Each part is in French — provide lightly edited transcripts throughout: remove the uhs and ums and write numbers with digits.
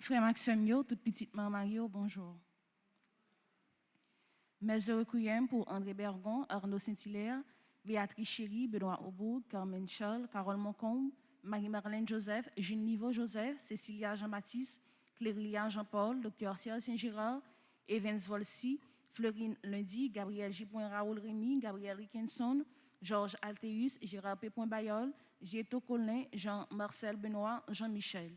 Frère Maxime, toute petite maman Mario, bonjour. Mes heureux requiem pour André Bergon, Arnaud Saint-Hilaire, Béatrice Chéry, Benoît Aubourg, Carmen Charles, Carole Moncombe, Marie-Marlène Joseph, Jules Niveau Joseph, Cécilia Jean-Baptiste, Clérylia Jean-Paul, Dr. Cyril Saint-Gérard, Evans Volsi, Fleurine Lundi, Gabriel J. Raoul Rémy, Gabriel Rickenson, Georges Altéus, Gérard P. Bayol, Gieto Colin, Jean-Marcel Benoît, Jean-Michel.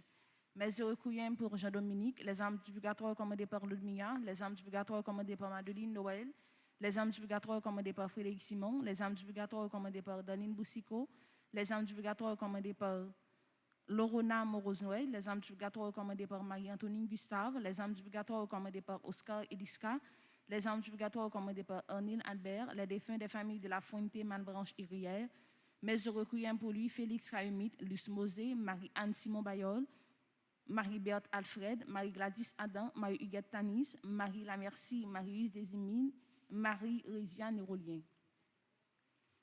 Mes heureux requiem pour Jean-Dominique, les âmes du purgatoire commandées par Ludmilla, les âmes du purgatoire commandées par Madeline Noël, les âmes du purgatoire commandées par Frédéric Simon, les âmes du purgatoire commandées par Danine Boussico, les âmes du purgatoire commandées par Lorona Morose Noël, les âmes du purgatoire commandées par Marie-Antonine Gustave, les âmes du purgatoire commandées par Oscar Ediska, les âmes du purgatoire commandées par Arnil Albert, les défunts des familles de la Fuente, Manbranche et Rière. Mes heureux requiem pour lui, Félix Caumit, Luce Mosé, Marie-Anne Simon Bayol, Marie-Berthe Alfred, Marie-Gladys Adam, Marie-Huguette Tanis, Marie Lamercie, Marie-Use Desimine, Marie-Résia Nérolien.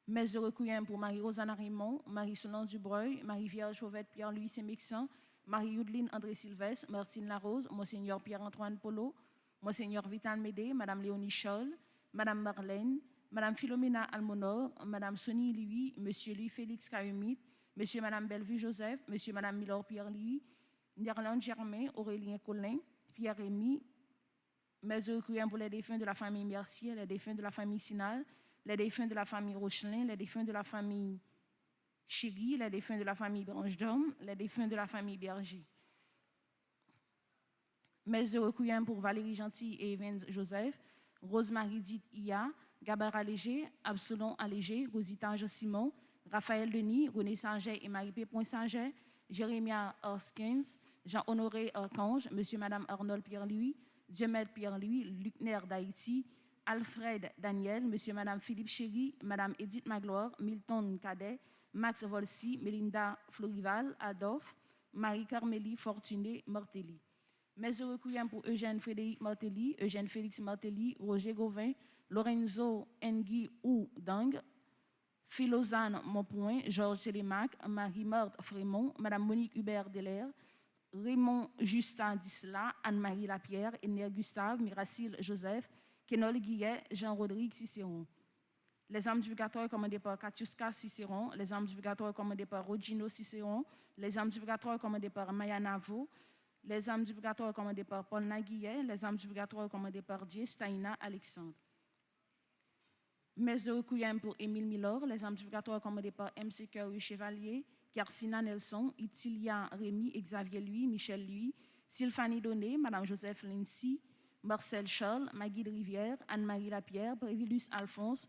Mes heureux requiem pour Marie-Rosanna Raymond, Marie-Solange Dubreuil, Marie-Vierge Fauvette Pierre-Louis Saint-Mexan, Marie-Youdline André Sylvestre, Martine Larose, Monseigneur Pierre-Antoine Polo, Monseigneur Vital Médé, Madame Léonie Scholl, Madame Marlène, Madame Philomena Almonor, Madame Sonny Louis, Monsieur Louis Félix Caumit, Monsieur et Madame Bellevue Joseph, Monsieur et Madame Milor Pierre-Louis, Nierland Germain, Aurélien Collin, Pierre-Rémy, mes heureux requiem pour les défunts de la famille Mercier, les défunts de la famille Sinal, les défunts de la famille Rochelin, les défunts de la famille Chéry, les défunts de la famille Branche d'Homme, les défunts de la famille Berger. Mes heureux requiem pour Valérie Gentil et Evans Joseph, Rosemary Dite Ia, Gabara Léger, Absalon Allégé, Rosita Jean Simon, Raphaël Denis, René Sanger et Marie-P. Sanger, Jérémia Horskins, Jean-Honoré Archange, Monsieur et Madame Arnold Pierre-Louis, Diomède Pierre-Louis, Lucner d'Haïti, Alfred Daniel, Monsieur et Madame Philippe Chéry, Madame Edith Magloire, Milton Cadet, Max Volsi, Melinda Florival, Adolphe, Marie-Carmélie Fortuné Martelly. Mes heureux requiem pour Eugène Frédéric Martelly, Eugène Félix Martelly, Roger Gauvin, Lorenzo Ngui Ou Dang, Philosane Monpoint, Georges Télémac, Marie-Marthe Frémont, Madame Monique Hubert Delair, Raymond Justin Disla, Anne-Marie Lapierre, Enner Gustave, Miracile Joseph, Kenol Guillet, Jean-Rodrigue Cicéron. Les âmes du purgatoire commandées par Katiuska Cicéron, les âmes du purgatoire commandées par Rogino Cicéron, les âmes du purgatoire commandées par Maya Navo, les âmes du purgatoire commandées par Paul Naguillet, les âmes du purgatoire commandées par Die Staina Alexandre. Mes heureux requiem pour Émile Milor, les âmes du purgatoire commandées par M.C. Curry Chevalier, Karsina Nelson, Itilia Rémy, Xavier Louis, Michel Louis, Sylphanie Donné, Madame Joseph Lindsay, Marcel Charles, Maggie de Rivière, Anne-Marie Lapierre, Prévilus Alphonse,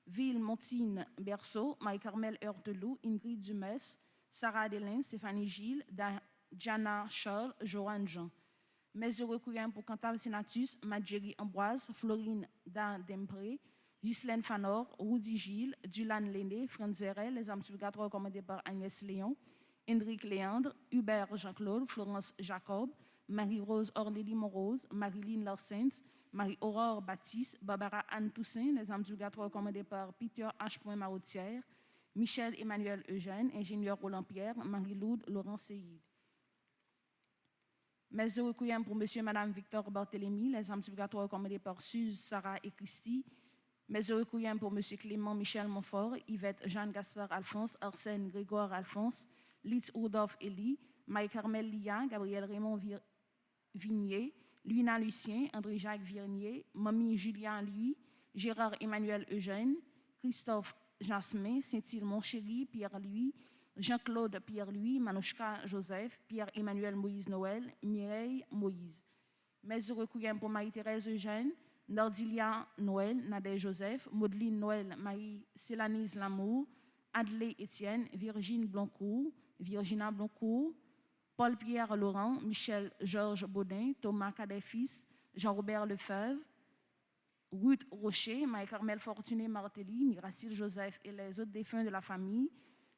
Ville Montine Berceau, Marie-Carmel Heurtelou, Ingrid Dumès, Sarah Adelin, Stéphanie Gilles, Diana Charles, Joanne Jean. Mes heureux requiem pour Cantal Senatus, Madjeri Ambroise, Florine Dempré, Ghislaine Fanor, Rudy Gilles, Dulan Léné, Franz Verrel, les âmes du purgatoire commandées par Agnès Léon, Hendrik Léandre, Hubert Jean-Claude, Florence Jacob, Marie-Rose Ornélie Morose, Marilyn Larsens, Marie-Aurore Baptiste, Barbara Anne Toussaint, les âmes du purgatoire commandées par Peter H. Marotière, Michel Emmanuel Eugène, ingénieur Roland Pierre, Marie-Loude Laurent Seyid. Mes heureux requiem pour Monsieur et Madame Victor Barthélemy, les âmes du purgatoire commandées par Suze, Sarah et Christy. Mes heureux requiem pour Monsieur Clément Michel Montfort, Yvette Jeanne Gaspard Alphonse, Arsène Grégoire Alphonse, Litz Rudolph Elie, Marie-Carmel Lia, Gabriel Raymond Vignier, Luina Lucien, André-Jacques Virnier, Mamie Julien Louis, Gérard Emmanuel Eugène, Christophe Jasmin, Saint-Île Montchéry, Pierre-Louis, Jean-Claude Pierre-Louis, Manouchka Joseph, Pierre-Emmanuel Moïse Noël, Mireille Moïse. Mes heureux requiem pour Marie-Thérèse Eugène, Nordilia Noël, Nadège Joseph, Maudeline Noël, Marie-Célanise Lamour, Adlé Étienne, Virginie Blancourt, Virginia Blancourt, Paul-Pierre Laurent, Michel Georges Baudin, Thomas Cadet-Fils, Jean-Robert Lefebvre, Ruth Rocher, Marie-Carmel Fortuné Martelly, Mirasil Joseph et les autres défunts de la famille.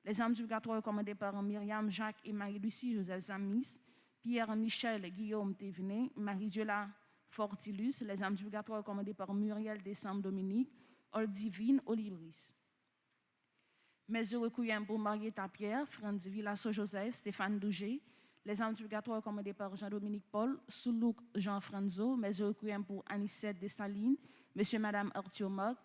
Les âmes du purgatoire commandées par Myriam Jacques et Marie-Lucie Joseph Zamis, Pierre-Michel Guillaume Thévenet, Marie-Diola Fortilus, les âmes du purgatoire commandées par Muriel Décembre Dominique, Oldivine Olibris. Mes heureux requiem pour Marietta Pierre, Franz Villasso Joseph, Stéphane Douget, les âmes du purgatoire commandées par Jean-Dominique Paul, Soulouk Jean Franzo, mes heureux requiem pour Anissette Dessalines, Monsieur et Madame Arthur Mock,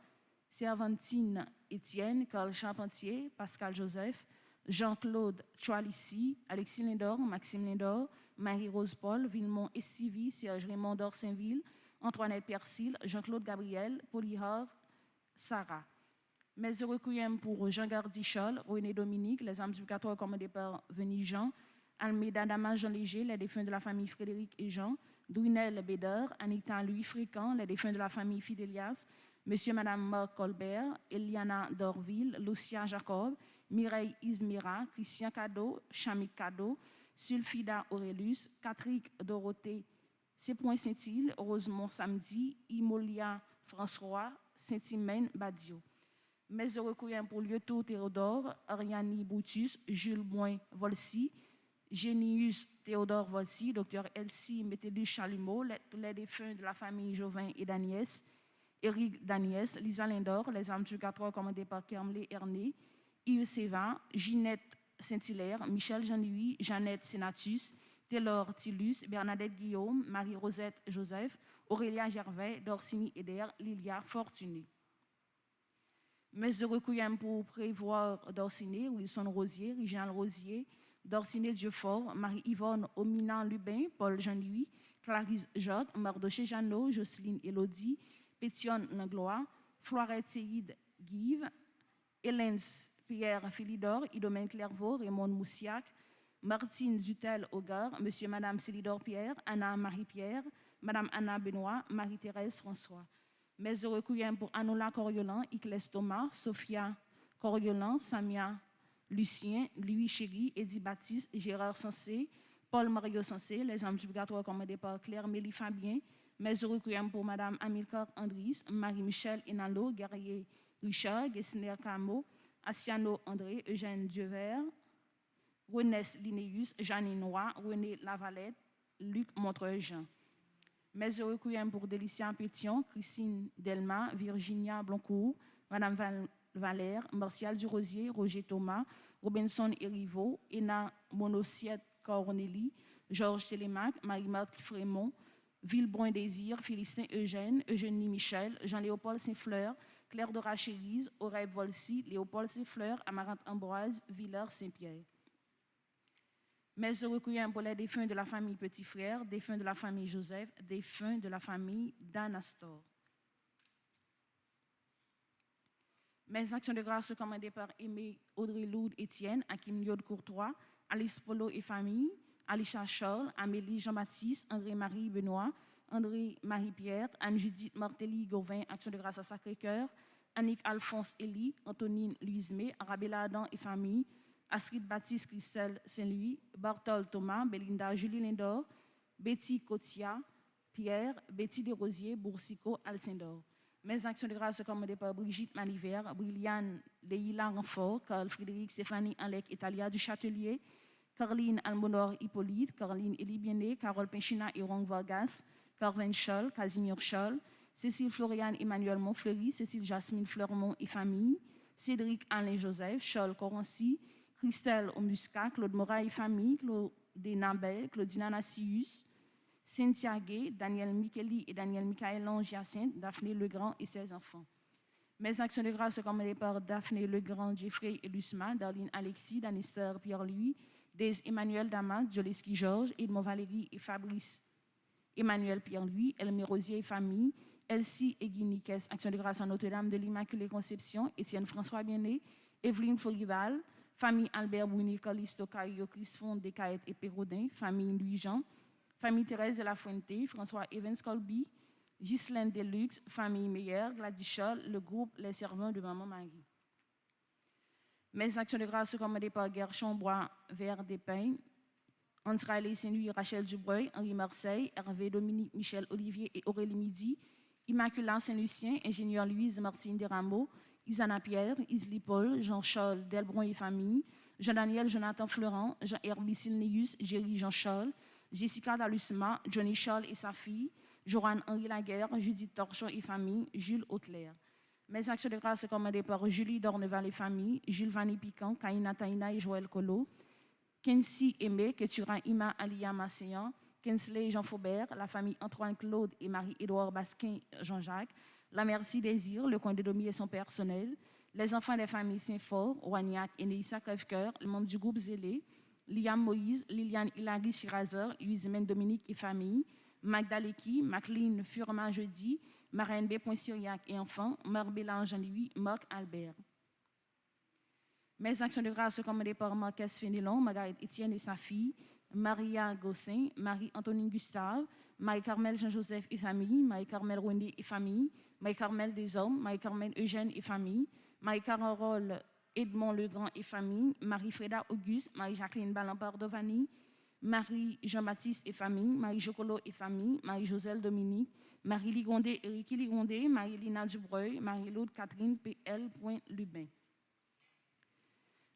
Servantine Étienne, Carl Charpentier, Pascal Joseph, Jean-Claude Choualissi, Alexis Lindor, Maxime Lindor, Marie-Rose Paul, Villemont Estivi, Serge Raymond d'Orsainville, Antoinette Persil, Jean-Claude Gabriel, Polyhor, Sarah. Mes heureux requiem pour Jean Gardichol, René Dominique, les âmes du purgatoire commandées par Veni Jean, Almeida Damas Jean Léger, les défunts de la famille Frédéric et Jean, Druinel Béder, Anita Louis Fréquent, les défunts de la famille Fidélias, Monsieur et Madame Marc Colbert, Eliana Dorville, Lucia Jacob, Mireille Ismira, Christian Cadeau, Chamik Cadeau, Sulfida Aurelius, Catherine Dorothée, Sépoint Saint-Île, Rosemont Samedi, Imolia François, Saint-Imène Badio. Mes heureux requiem pour Lieutenant Théodore, Ariani Boutus, Jules Boin Volsi, Génius Théodore Volsi, Dr Elsie Métellus Chalumeau, les défunts de la famille Jovin et d'Agnès, Éric Daniès, Lisa Lindor, les âmes du purgatoire commandées par Kermlé Herné, Yves Séva, Ginette Saint-Hilaire, Michel Jean-Louis, Jeannette Sénatus, Taylor Tillus, Bernadette Guillaume, Marie-Rosette Joseph, Aurélia Gervais, Dorsini Eder, Lilia Fortuné. Mes heureux requiem pour Prévoir Dorciné, Wilson Rosier, Réginald Rosier, Dorciné Dieufort, Marie-Yvonne Omina Lubin, Paul Jean-Louis, Clarisse Jacques, Mardoché Jeannot, Jocelyne Élodie, Pétionne Langlois, Floirette Séide Guive, Hélène Pierre Philidor, Idomène Clairvaux, Raymond Moussiac, Martine Dutel Hogar, Monsieur et Madame Célidor Pierre, Anna Marie-Pierre, Madame Anna Benoît, Marie-Thérèse François. Mes heureux requiem pour Anola Coriolan, Iclès Thomas, Sophia Coriolan, Samia Lucien, Louis Chéry, Eddie Baptiste, Gérard Sensé, Paul Mario Sensé, les âmes du purgatoire commandées par Claire Mélie Fabien. Mes heureux requiem pour Madame Amilcar Andris, Marie-Michel Enalo, Guerrier Richard, Gessner Camo, Asiano André, Eugène Dieuver, Renès Linéus, Jeanine Roy, René Lavalette, Luc Montreux-Jean. Mes heureux requiem pour Délicia Pétion, Christine Delma, Virginia Blancourt, Madame Valère, Martial Durosier, Roger Thomas, Robinson Erivo, Ena Monosiette Corneli, Georges Télémac, Marie-Marthe Frémont, Villebron Désir, Félicien Eugène, Eugénie Michel, Jean-Léopold Saint-Fleur, Claire Dora Chérise, Aurélie Volsi, Léopold Saint-Fleur, Amarante Ambroise, Villers Saint-Pierre. Mes heureux requiem pour les défunts de la famille Petit Frère, défunts de la famille Joseph, défunts de la famille d'Anastor. Mes actions de grâce commandées par Aimé Audrey Loud Étienne, Hakim Liode Courtois, Alice Polo et famille, Alicia Charles, Amélie Jean-Baptiste, André-Marie Benoît, André-Marie-Pierre, Anne-Judith Martelly Gauvin, Action de grâce à Sacré-Cœur, Annick Alphonse Elie, Antonine Louise-Mé, Arabella Adam et famille, Astrid Baptiste Christelle Saint-Louis, Bartol Thomas, Belinda Julie Lindor, Betty Cotia, Pierre, Betty Desrosiers, Boursico, Alcindor. Mes actions de grâce commandées par Brigitte Maniver, Briliane Leïla Renfort, Carl Frédéric, Stéphanie Alec Italia du Châtelier, Caroline Almonor Hippolyte, Caroline Elibiene, Carole Pinchina et Rong Vargas, Carven Scholl, Casimir Scholl, Cécile Floriane Emmanuel Montfleury, Cécile Jasmine Fleurmont et famille, Cédric Alain Joseph, Scholl Corancy, Christelle Omusca, Claude Morat et famille, Claudine Bell, Claudina Nassius, Cynthia Gay, Daniel Micheli et Daniel Michael Lange-Hyacinthe, Daphné Legrand et ses enfants. Mes actions de grâce commandées par Daphné Legrand, Jeffrey et Lusma, Darlene Alexis, Danister Pierre-Louis, Des Emmanuel Damas, Joleski Georges, Edmond Valérie et Fabrice Emmanuel Pierre-Louis, Elmé Rosier et famille, Elsie Eguiniques, Action de grâce à Notre-Dame de l'Immaculée Conception, Étienne François Bienet, Evelyne Fourival, famille Albert Bruni, Calisto Caillot, Crisfond, Descaët et Pérodin, famille Louis-Jean, famille Thérèse de la Fuente, François Evans Colby, Ghislaine Deluxe, famille Meyer, Gladys Scholl, le groupe Les Servants de Maman Marie. Mes actions de grâce sont commandées par Gershon Bois Vert Despeignes, André Saint-Louis, Rachel Dubreuil, Henri Marseille, Hervé Dominique, Michel Olivier et Aurélie Midi, Immaculat Saint-Lucien, ingénieur Louise Martine Desrameaux, Isana Pierre, Isli Paul, Jean-Charles Delbron et famille, Jean-Daniel Jonathan Florent, Jean-Herbie Silneus, Géry Jean-Charles, Jessica Dalusma, Johnny Charles et sa fille, Joran Henri Laguerre, Judith Torchon et famille, Jules Auclair. Mes actions de grâce sont commandées par Julie Dorneval et famille, Jules Vanny Piquant, Kaina Taina et Joël Colo, Kensi Aimé, Ketura Ima Alia Masséan, Kensley Jean Faubert, la famille Antoine Claude et Marie-Édouard Basquin Jean-Jacques, la Merci Désir, le coin de Domi et son personnel, les enfants des familles Saint-Fort, Wagnac et Neissa Crèvecoeur, les membres du groupe Zélé, Liam Moïse, Liliane Hilary Chirazer, Louise-Hélène Dominique et famille, Magda Leki, Maclean Furma Jeudi, Marraine B. Syriac et enfants, Marbella Jean-Louis, Marc Albert. Mes actions de grâce sont commandées par Marques Fénelon, Margaret Étienne et sa fille, Maria Gossin, Marie-Antonine Gustave, Marie-Carmel Jean-Joseph et famille, Marie-Carmel René et famille, Marie-Carmel Deshommes, Marie-Carmel Eugène et famille, Marie-Carole Edmond Legrand et famille, Marie-Freda Auguste, Marie-Jacqueline Balampard Dovani, Marie-Jean-Baptiste et famille, Marie-Jocolo et famille, Marie-Joselle Dominique, Marie Ligondé, Éric Ligondé, Marie-Lina Dubreuil, Marie-Laude Catherine P.L. Lubin.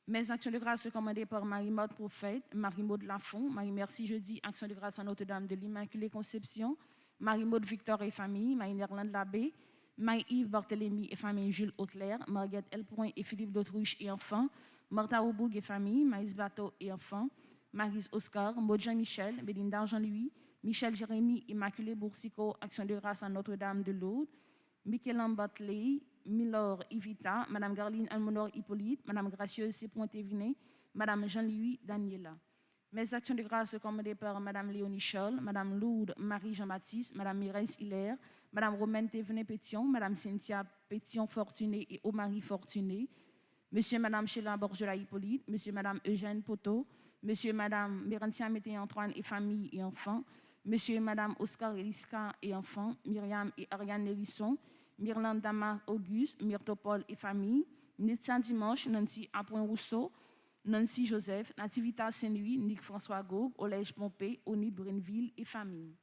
Mes actions de grâce sont commandées par Marie-Maude Prophète, Marie-Maude Lafont, Marie-Merci Jeudi, Action de grâce à Notre-Dame de l'Immaculée Conception, Marie-Maude Victor et famille, Marie-Nerlande Labbé, Marie-Yves Barthélémy et famille Jules Auclair, Marguerite L. et Philippe d'Autruche et enfants, Martha Aubourg et famille, Maïs Bateau et enfants, Maris Oscar, Maud Jean-Michel, Bélinda Jean-Louis, Michel Jérémy, Immaculée Boursicot, Action de grâce à Notre-Dame de Lourdes, Michael Batley, Milor Ivita, Madame Garline Almonor Hippolyte, Madame Gracieuse Ciponté-Vinet, Madame Jean-Louis Daniela. Mes actions de grâce sont commandées par Madame Léonie Scholl, Madame Lourdes Marie Jean-Baptiste, Madame Mireille Hilaire, Madame Romaine Thévenet-Pétion, Madame Cynthia Pétion-Fortuné et Omari Fortuné, Monsieur et Madame Sheila Borgela Hippolyte, Monsieur et Madame Eugène Poteau, Monsieur et Madame Bérentia Mété-Antoine et famille et enfants, Monsieur et Madame Oscar Eliska et enfants, Myriam et Ariane Nérisson, Myrlande Damas Auguste, Myrtopole et famille, Nitsa Dimanche, Nancy Appoint-Rousseau, Nancy Joseph, Nativita Saint-Louis, Nick François Gaugue, Olège Pompé, Onide Brenville et famille.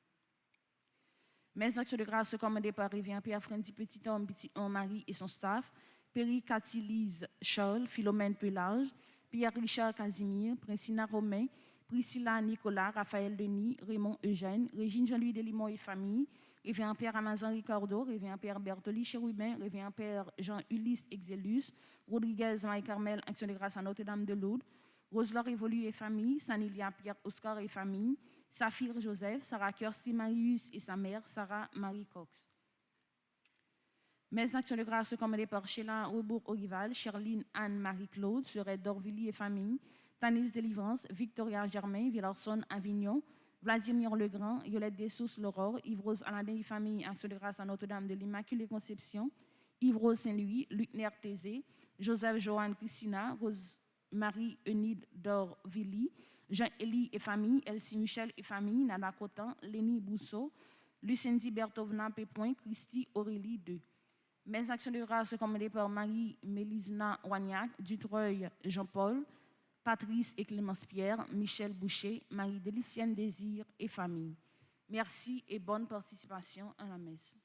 Mes actions de grâce sont commandées par Révérend Pierre Frendi Petit Homme, Petit Homme Marie et son staff, Péri Cathy-Lise Charles, Philomène Pelage, Pierre Richard Casimir, Princina Romain, Priscilla Nicolas, Raphaël Denis, Raymond Eugène, Régine Jean-Louis Delimont et famille, Révérend Père Amazon Ricardo, Révérend Père Bertoli Chérubin, Révérend Père Jean-Ulysse Exélus, Rodriguez Marie-Carmel, Action de grâce à Notre-Dame de Lourdes, Roselor Évolu et famille, Sanilia Pierre Oscar et famille, Saphir Joseph, Sarah Kirsty Marius et sa mère, Sarah Marie Cox. Mes actions de grâce sont commandées par Sheila Rebourg-Orival, Charline Anne-Marie-Claude, Serette d'Orvilly et famille, Tanis Délivrance, Victoria Germain, Villarson Avignon, Vladimir Legrand, Yolette Dessous Laurore, Yves-Rose Aladin et famille, Action de grâce à Notre-Dame de l'Immaculée Conception, Yves-Rose Saint-Louis, Luc Thésée, Joseph Joanne Christina, Rose-Marie Eunide d'Orvilly, Jean-Élie et famille, Elsie Michel et famille, Nana Cotan, Lénie Bousseau, Lucindy Bertovna Pépoint, Christy Aurélie 2. Mes actions de grâce sont commandées par Marie-Mélisna Wagnac, Dutreuil Jean-Paul, Patrice et Clémence Pierre, Michel Boucher, Marie-Délicienne Désir et famille. Merci et bonne participation à la messe.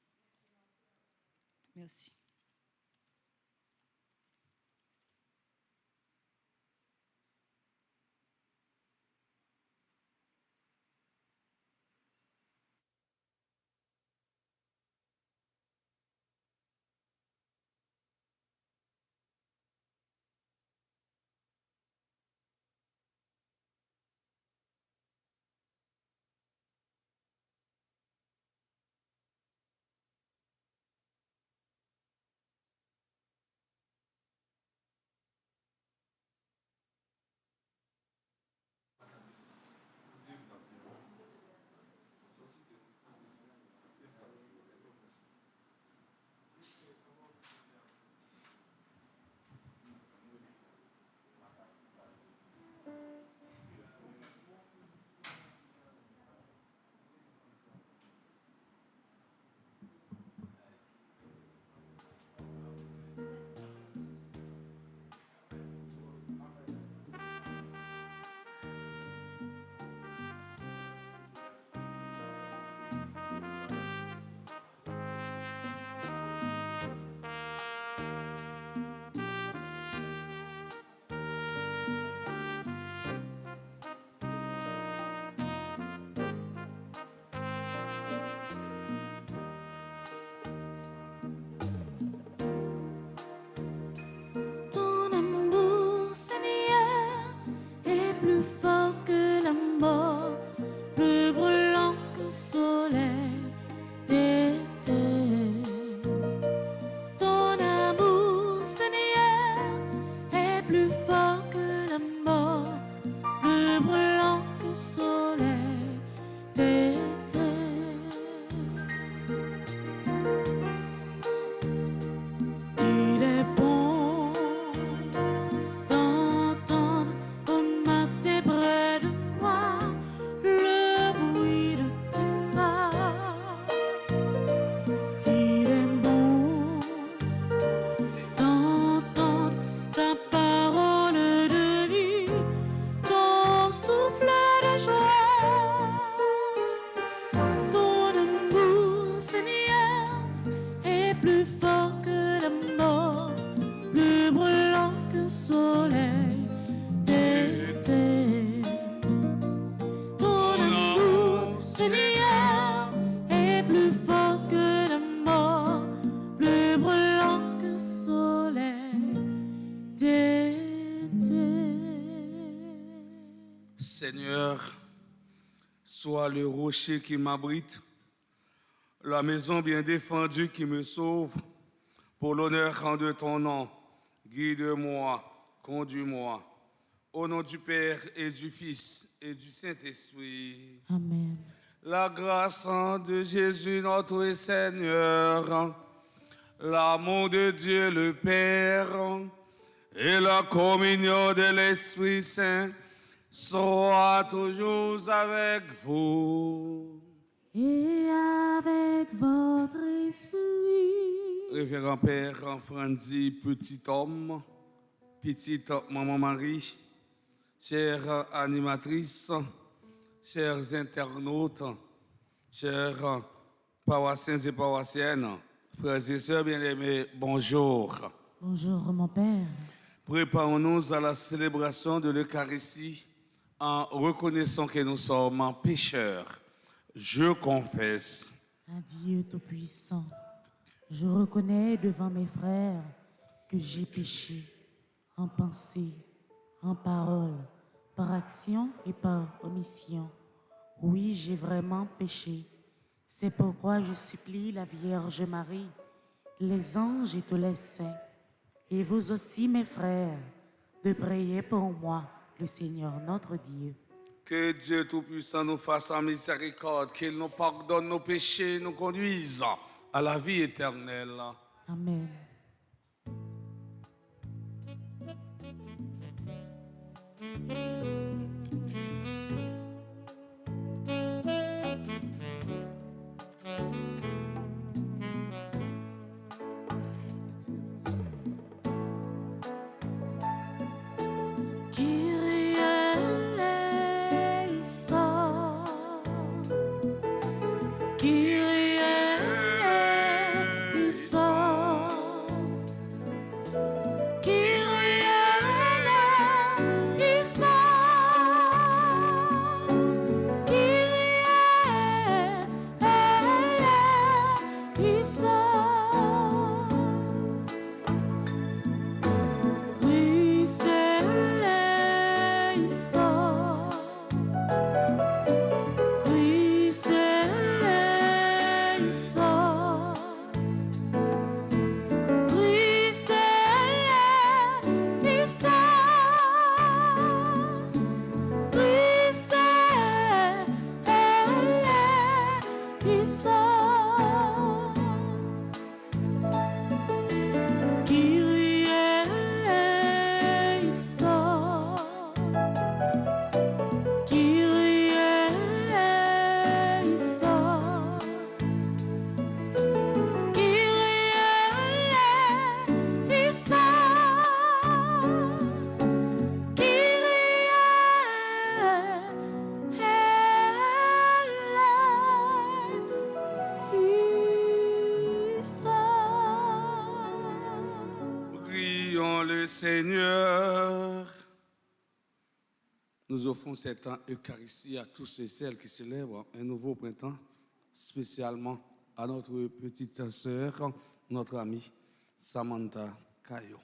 Merci. Seigneur, sois le rocher qui m'abrite, la maison bien défendue qui me sauve. Pour l'honneur de ton nom, guide-moi, conduis-moi. Au nom du Père et du Fils et du Saint-Esprit. Amen. La grâce de Jésus notre Seigneur, l'amour de Dieu le Père et la communion de l'Esprit Saint soit toujours avec vous. Et avec votre esprit. Révérend Père Franzi, petit homme, petite maman Marie, chère animatrice, chers internautes, chers paroissiens et paroissiennes, frères et sœurs bien-aimés, bonjour. Bonjour mon Père. Préparons-nous à la célébration de l'Eucharistie en reconnaissant que nous sommes pécheurs. Je confesse. Un Dieu Tout-Puissant, je reconnais devant mes frères que j'ai péché en pensée, en parole, par action et par omission. Oui, j'ai vraiment péché. C'est pourquoi je supplie la Vierge Marie, les anges et tous les saints, et vous aussi mes frères, de prier pour moi, le Seigneur notre Dieu. Que Dieu Tout-Puissant nous fasse en miséricorde, qu'il nous pardonne nos péchés, nous conduise à la vie éternelle. Amen. Prions le Seigneur. Nous offrons cet temps Eucharistie à tous ceux et celles qui célèbrent un nouveau printemps, spécialement à notre petite sœur, notre amie Samantha Caillot.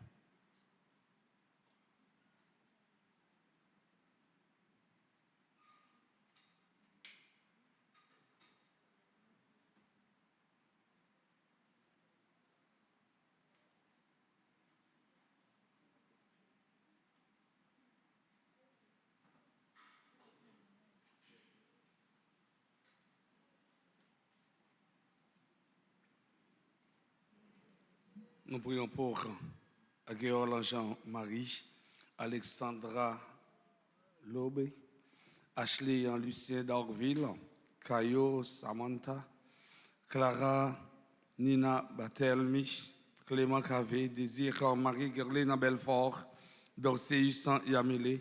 Nous prions pour Aguéol Jean-Marie, Alexandra Lobé, Ashley Lucien d'Orville, Caillot Samantha, Clara Nina Batelmi, Clément Cavé, Désir Marie-Gerlina Belfort, Dorceus Yamile,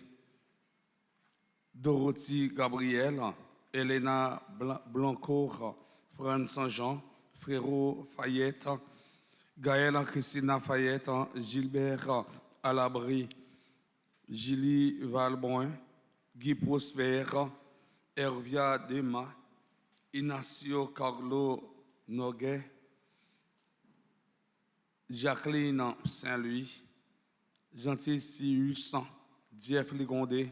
Dorothy Gabriel, Elena Blancourt, Franz Saint-Jean, Frérot Fayette, Gaëlle Christina Fayette, Gilbert Alabri, Julie Valboin, Guy Prosper, Hervia Dema, Ignacio Carlo Noguet, Jacqueline Saint-Louis, Gentil Sius, Jeff Ligondé,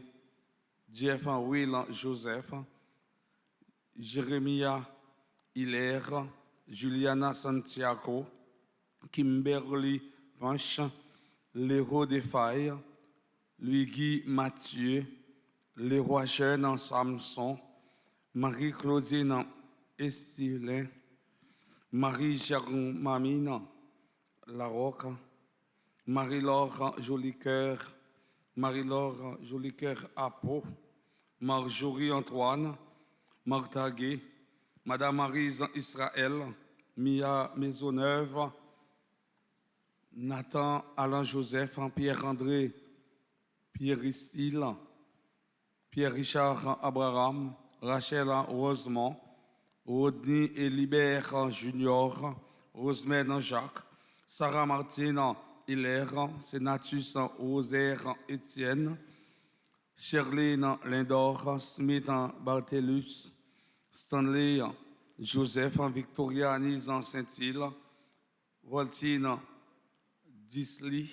Jeff Will Joseph, Jeremiah Hilaire, Juliana Santiago, Kimberly Panche, Léro Desfailles, Louis-Guy Mathieu, Leroy Jeune Samson, Marie-Claudine Estilin, Marie-Germamine Larocque, Marie-Laure Jolicoeur, Marie-Laure Jolicoeur Apo, Marjorie Antoine, Martha Gay, Madame Marise Israël, Mia Maisonneuve, Nathan Alain Joseph, Pierre-André Pierre-Style, Pierre-Richard Abraham, Rachel Rosemont, Rodney Elibert Junior, Rosemène Jacques, Sarah Martine Hilaire, Sénatus Rosaire Étienne, Sherline Lindor, Smith Barthelus, Stanley Joseph, Victoria Anise Saint-Île, Waltine Disley.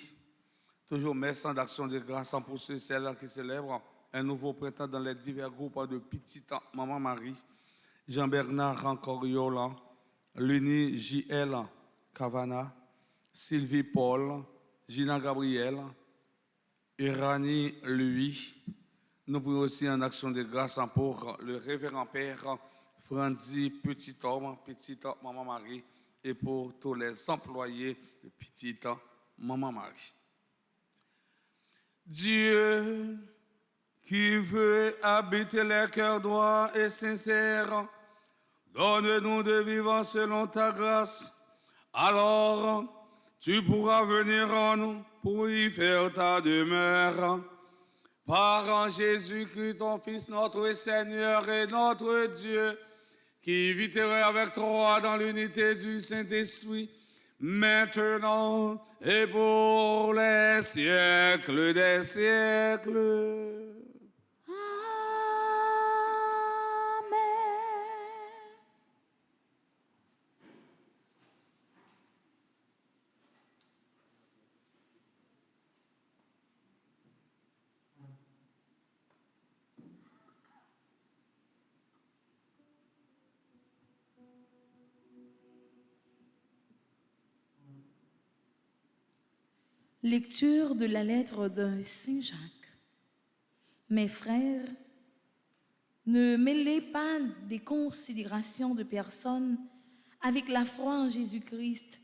Toujours merci d'action de grâce pour ceux et celles qui célèbrent un nouveau printemps dans les divers groupes de Petite Maman Marie, Jean-Bernard Coriola, Luni J.L. Cavana, Sylvie Paul, Gina Gabriel, Irani Louis. Nous prions aussi en action de grâce pour le révérend Père Frandy Petit Homme, Petite Maman Marie, et pour tous les employés de Petite Maman Marie. Dieu qui veut habiter les cœurs droits et sincères, donne-nous de vivre selon ta grâce. Alors, tu pourras venir en nous pour y faire ta demeure. Par Jésus-Christ, ton Fils, notre Seigneur et notre Dieu, qui vit avec toi dans l'unité du Saint-Esprit, maintenant et pour les siècles des siècles. Lecture de la lettre de Saint Jacques. Mes frères, ne mêlez pas des considérations de personnes avec la foi en Jésus-Christ,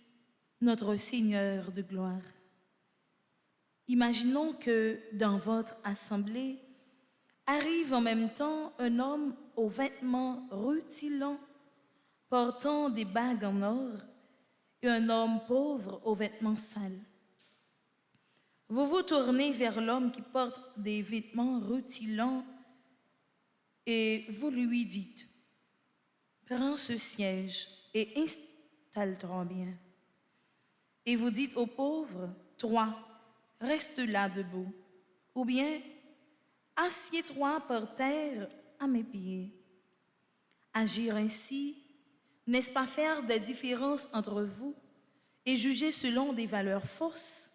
notre Seigneur de gloire. Imaginons que dans votre assemblée arrive en même temps un homme aux vêtements rutilants, portant des bagues en or, et un homme pauvre aux vêtements sales. Vous vous tournez vers l'homme qui porte des vêtements rutilants et vous lui dites, « Prends ce siège et installe-toi bien. » Et vous dites au pauvre, « Toi, reste là debout. » Ou bien, « Assieds-toi par terre à mes pieds. » Agir ainsi, n'est-ce pas faire des différences entre vous et juger selon des valeurs fausses?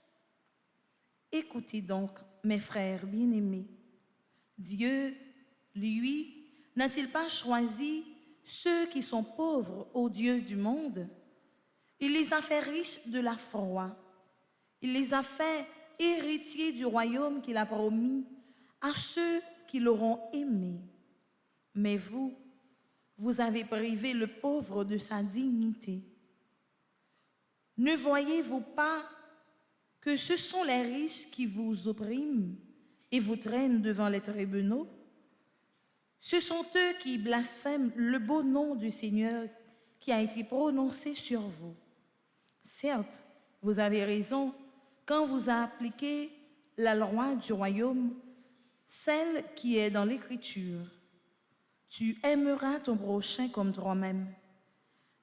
Écoutez donc, mes frères bien-aimés, Dieu, lui, n'a-t-il pas choisi ceux qui sont pauvres aux dieux du monde? Il les a fait riches de la foi. Il les a fait héritiers du royaume qu'il a promis à ceux qui l'auront aimé. Mais vous, vous avez privé le pauvre de sa dignité. Ne voyez-vous pas que ce sont les riches qui vous oppriment et vous traînent devant les tribunaux? Ce sont eux qui blasphèment le beau nom du Seigneur qui a été prononcé sur vous. Certes, vous avez raison quand vous appliquez la loi du royaume, celle qui est dans l'Écriture. Tu aimeras ton prochain comme toi-même.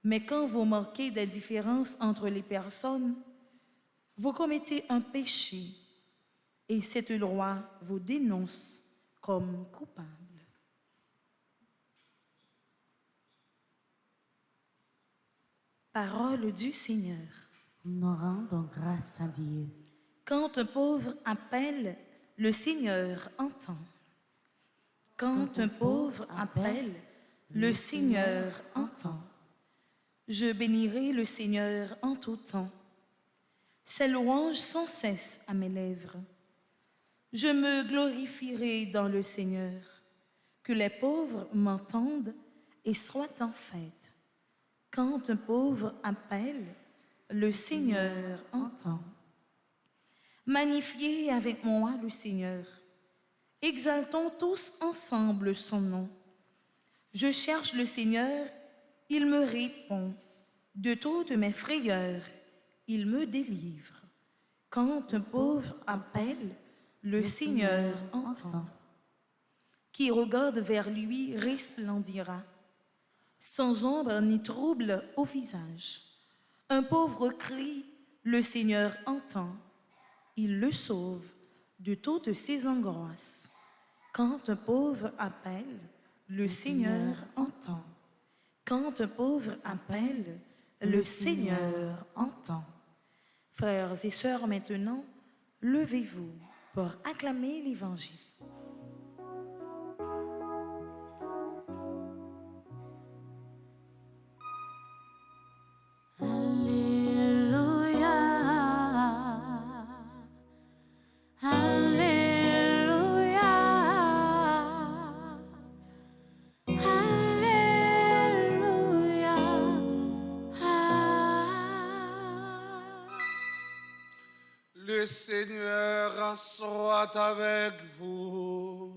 Mais quand vous marquez des différences entre les personnes, vous commettez un péché et cette loi vous dénonce comme coupable. Parole du Seigneur. Nous rendons grâce à Dieu. Quand un pauvre appelle, le Seigneur entend. Quand un pauvre appelle, le Seigneur entend. Je bénirai le Seigneur en tout temps. Ses louanges sans cesse à mes lèvres. Je me glorifierai dans le Seigneur. Que les pauvres m'entendent et soient en fête. Quand un pauvre appelle, le Seigneur entend. Magnifiez avec moi le Seigneur. Exaltons tous ensemble son nom. Je cherche le Seigneur, il me répond. De toutes mes frayeurs, il me délivre. Quand un pauvre appelle, le Seigneur entend. Qui regarde vers lui resplendira, sans ombre ni trouble au visage. Un pauvre crie, le Seigneur entend. Il le sauve de toutes ses angoisses. Quand un pauvre appelle, le Seigneur entend. Quand un pauvre appelle, le Seigneur entend. Frères et sœurs, maintenant, levez-vous pour acclamer l'Évangile. Le Seigneur soit avec vous.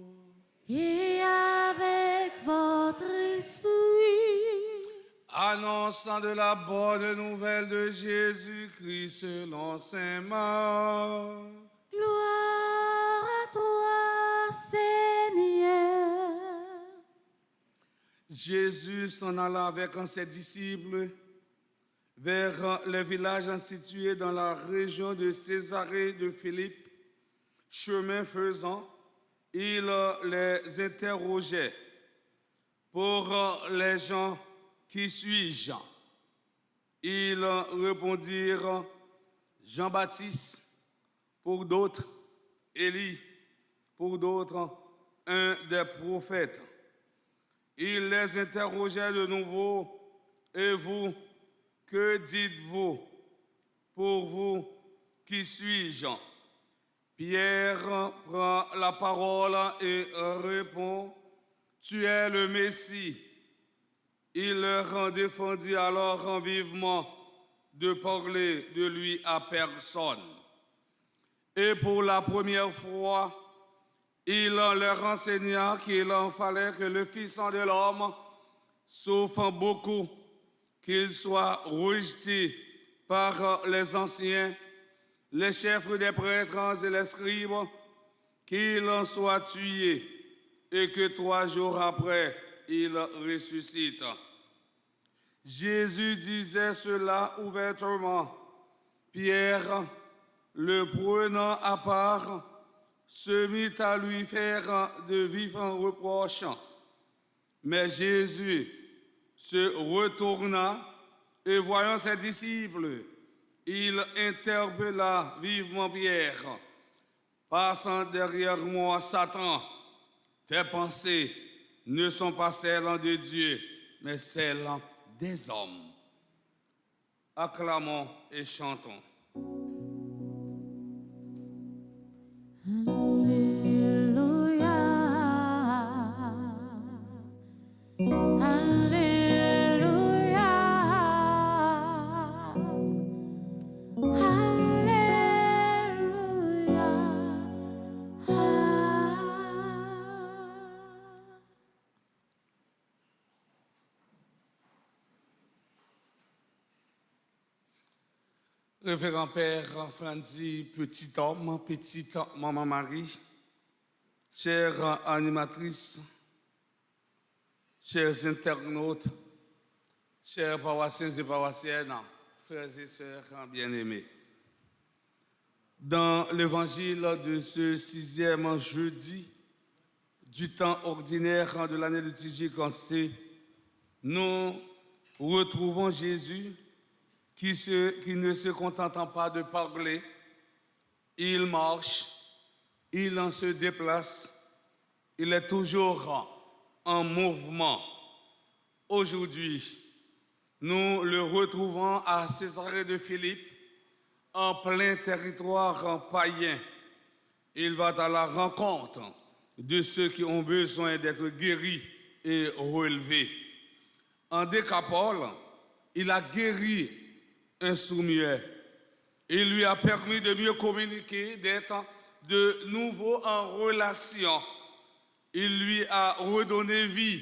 Et avec votre esprit. Annonçant de la bonne nouvelle de Jésus-Christ selon saint Marc. Gloire à toi, Seigneur. Jésus s'en alla avec ses disciples vers les villages situés dans la région de Césarée de Philippe. Chemin faisant, il les interrogeait. Pour les gens, qui suis-je? Ils répondirent, Jean-Baptiste, pour d'autres, Élie, pour d'autres, un des prophètes. Il les interrogeait de nouveau, et vous, que dites-vous? Pour vous, qui suis-je? Pierre prend la parole et répond, tu es le Messie. Il leur défendit alors vivement de parler de lui à personne. Et pour la première fois, il leur enseigna qu'il en fallait que le Fils de l'homme souffre beaucoup, qu'il soit rejeté par les anciens, les chefs des prêtres et les scribes, qu'il en soit tué et que 3 jours après, il ressuscite. Jésus disait cela ouvertement. Pierre, le prenant à part, se mit à lui faire de vifs reproches. Mais Jésus se retourna et voyant ses disciples, il interpella vivement Pierre. Passant derrière moi, Satan, tes pensées ne sont pas celles de Dieu, mais celles des hommes. Acclamons et chantons. Alléluia. Alléluia. Révérend Père Franzi, petit homme, petite maman Marie, chère animatrice, chers internautes, chers paroissiens et paroissiennes, frères et sœurs bien-aimés. Dans l'évangile de ce 6e jeudi du temps ordinaire de l'année liturgique C, nous retrouvons Jésus qui ne se contentant pas de parler, il marche, il en se déplace, il est toujours en mouvement. Aujourd'hui, nous le retrouvons à Césarée de Philippe, en plein territoire païen. Il va à la rencontre de ceux qui ont besoin d'être guéris et relevés. En Décapole, il a guéri un sourd-muet. Il lui a permis de mieux communiquer, d'être de nouveau en relation. Il lui a redonné vie.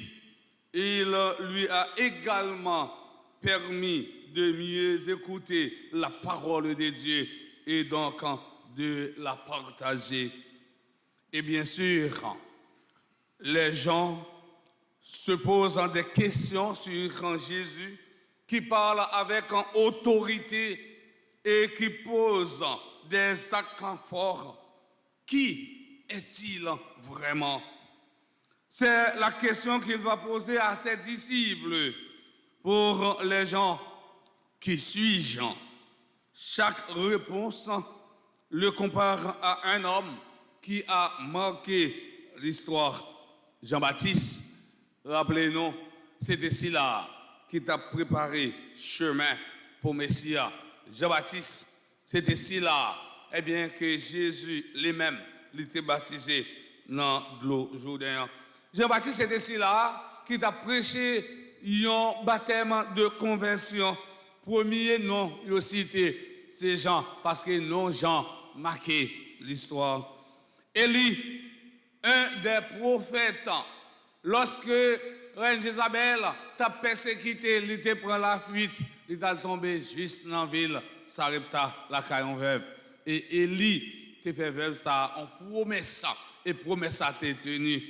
Il lui a également permis de mieux écouter la parole de Dieu et donc de la partager. Et bien sûr, les gens se posent des questions sur Jésus, qui parle avec autorité et qui pose des actes forts. Qui est-il vraiment? C'est la question qu'il va poser à ses disciples. Pour les gens, qui suis-je? Chaque réponse le compare à un homme qui a marqué l'histoire. Jean-Baptiste, rappelez-nous, c'était celui-là qui t'a préparé chemin pour Messia. Jean-Baptiste, c'était celui-là, eh bien, que Jésus lui-même l'était baptisé dans l'eau Jourdain. Jean-Baptiste, c'était celui-là qui t'a prêché un baptême de conversion. Premier nom, il a cité, c'est Jean, parce que non Jean marqué l'histoire. Élie, un des prophètes, lorsque Reine Jézabel t'a persécuté, il te prend la fuite, il t'a tombé juste dans la ville, Sarepta, la caillon veuve. Et Élie te fait veuve ça, on promet ça, et promesse ça t'est tenu.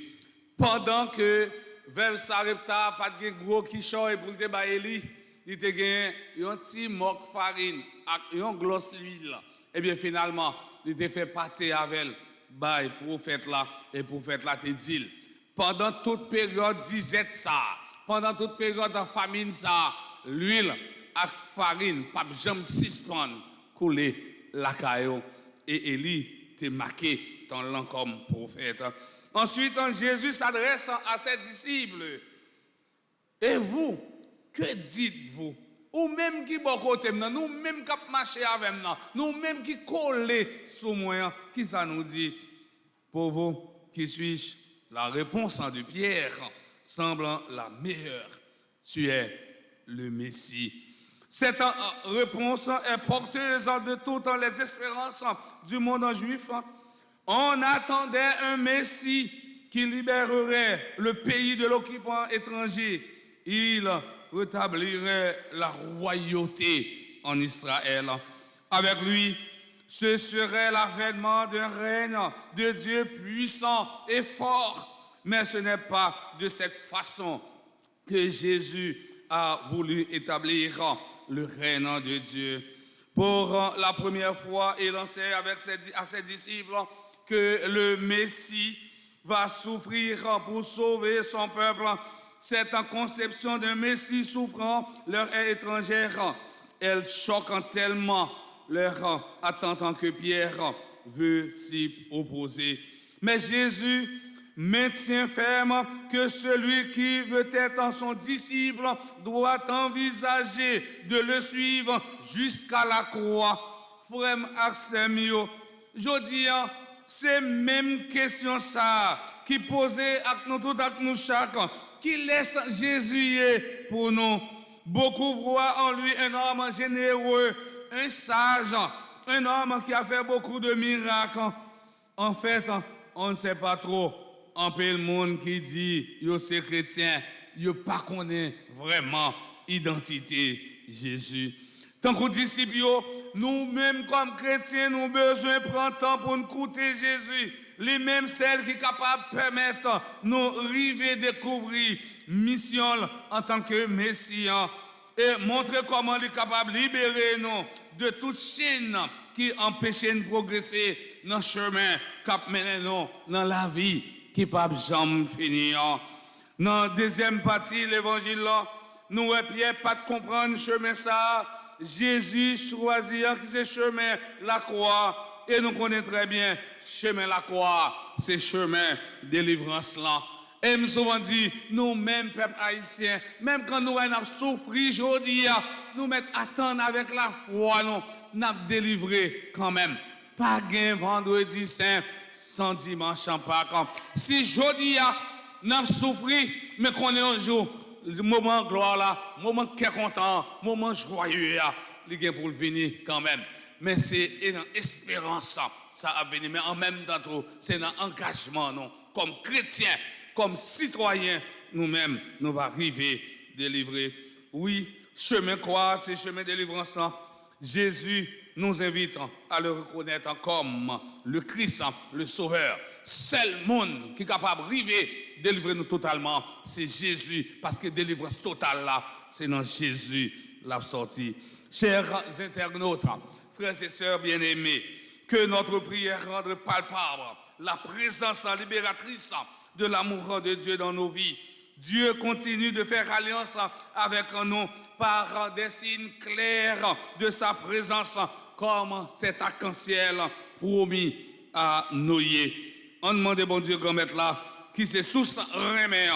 Pendant que veuve Sarepta, pas de gros qui choye pour te ba Élie, il te gagne un petit moque farine, un gloss l'huile. Et bien finalement, il te fait pâter avec elle, by prophète là, et prophète là te dit. Pendant toute période disette ça, pendant toute période de famine ça, l'huile avec farine, pas jamais suspendre, couler la caillou. Et Élie te marqué dans l'an comme prophète. Ensuite, Jésus s'adresse à ses disciples. Et vous, que dites-vous? Ou même qui bon côté, nous même qui marcher avec nous même qui coller sous moi, qui ça nous dit? Pour vous, qui suis-je? La réponse de Pierre semble la meilleure. Tu es le Messie. Cette réponse est porteuse de toutes les espérances du monde juif. On attendait un Messie qui libérerait le pays de l'occupant étranger. Il rétablirait la royauté en Israël. Avec lui, ce serait l'avènement d'un règne de Dieu puissant et fort. Mais ce n'est pas de cette façon que Jésus a voulu établir le règne de Dieu. Pour la première fois, il enseigne à ses disciples que le Messie va souffrir pour sauver son peuple. Cette conception d'un Messie souffrant leur est étrangère. Elle choque tellement leur attendant que Pierre veut s'y opposer. Mais Jésus maintient ferme que celui qui veut être son disciple doit envisager de le suivre jusqu'à la croix. Frère Axemio, je dis, c'est même question ça qui posait à nous tous, à nous chaque, qui laisse Jésus pour nous. Beaucoup voient en lui un homme généreux, un sage, un homme qui a fait beaucoup de miracles. En fait, on ne sait pas trop. Un peu le monde qui dit yo c'est chrétien, yo pas connaît vraiment identité Jésus. Tant que disciples, nous-mêmes comme chrétiens, nous avons besoin de prendre temps pour nous écouter Jésus. Les mêmes celles qui sont capables de permettre nous arriver découvrir mission en tant que Messie et montrer comment il est capable de libérer nous de toute chaîne qui empêche de progresser dans le chemin qui mène nous dans la vie qui ne peut jamais finir. Dans la deuxième partie de l'évangile, nous Pierre pas de comprendre le chemin ça. Jésus choisit qui c'est chemin la croix Et nous connaissons très bien, chemin la croix, c'est chemin délivrance là. Et nous souvent dit, nous-mêmes, peuple haïtien, même quand nous avons souffert aujourd'hui, nous mettons attendre avec la foi, nous avons délivré quand même. Pas gain vendredi saint sans dimanche en Pâques. Si aujourd'hui, nous avons souffert, mais qu'on est un jour, le moment gloire là, moment qui est content, moment joyeux, il est pour venir quand même. Mais c'est une espérance, ça a venu. Mais en même temps, c'est un engagement, non, comme chrétiens. Comme citoyens, nous-mêmes, nous allons arriver délivrer. Oui, chemin croix, c'est chemin délivrance. Jésus nous invite à le reconnaître comme le Christ, le Sauveur. Seul monde qui est capable d'arriver délivrer nous totalement, c'est Jésus. Parce que délivrance totale là, c'est dans Jésus la sortie. Chers internautes, frères et sœurs bien-aimés, que notre prière rende palpable la présence libératrice de l'amour de Dieu dans nos vies. Dieu continue de faire alliance avec nous par des signes clairs de sa présence, comme cet arc-en-ciel promis à Noé. On demande bon Dieu grand maître là, qui se source remet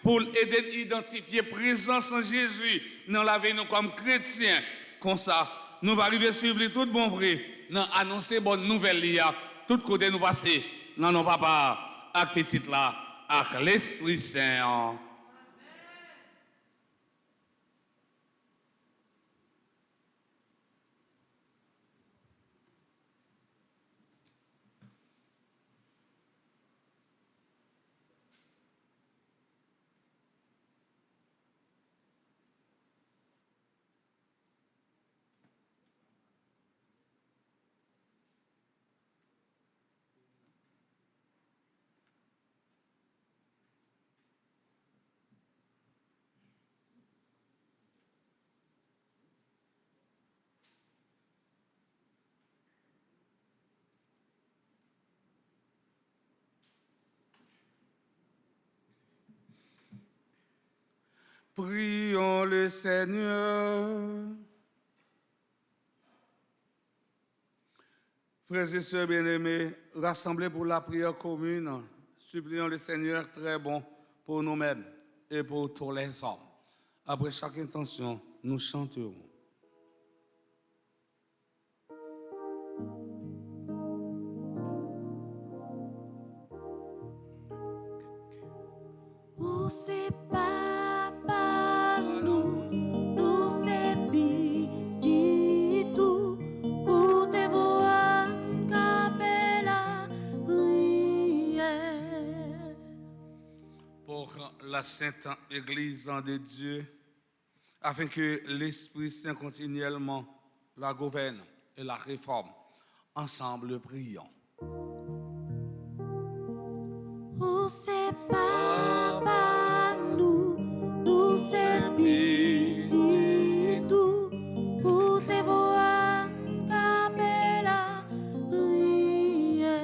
pour aider à identifier présence en Jésus dans la vie nous comme chrétiens. Comme ça, nous allons arriver à suivre tout bon vrai, dans annoncer bonne nouvelle, tout côté nous passer, dans nos papas, avec petit là. Avec l'Esprit Saint. Prions le Seigneur. Frères et sœurs bien-aimés, rassemblés pour la prière commune, supplions le Seigneur très bon pour nous-mêmes et pour tous les hommes. Après chaque intention, nous chanterons. Où c'est papa nous c'est petit tout, côté voix capella prière. Pour la Sainte Église de Dieu, afin que l'Esprit Saint continuellement la gouverne et la réforme. Ensemble, prions. Où c'est papa nous c'est petit tout, côté voix capella prière.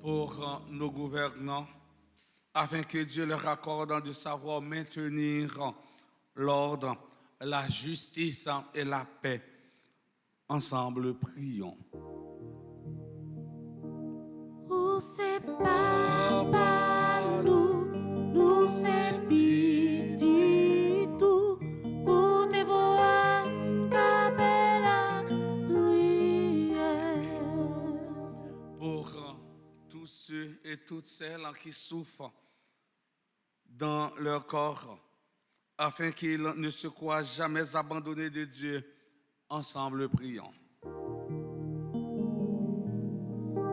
Pour nos gouvernants, afin que Dieu leur accorde de savoir maintenir l'ordre, la justice et la paix. Ensemble, prions. Où c'est papa nous c'est petit tout, côté voix capella prière. Pour tous ceux et toutes celles qui souffrent dans leur corps, afin qu'ils ne se croient jamais abandonnés de Dieu, ensemble prions.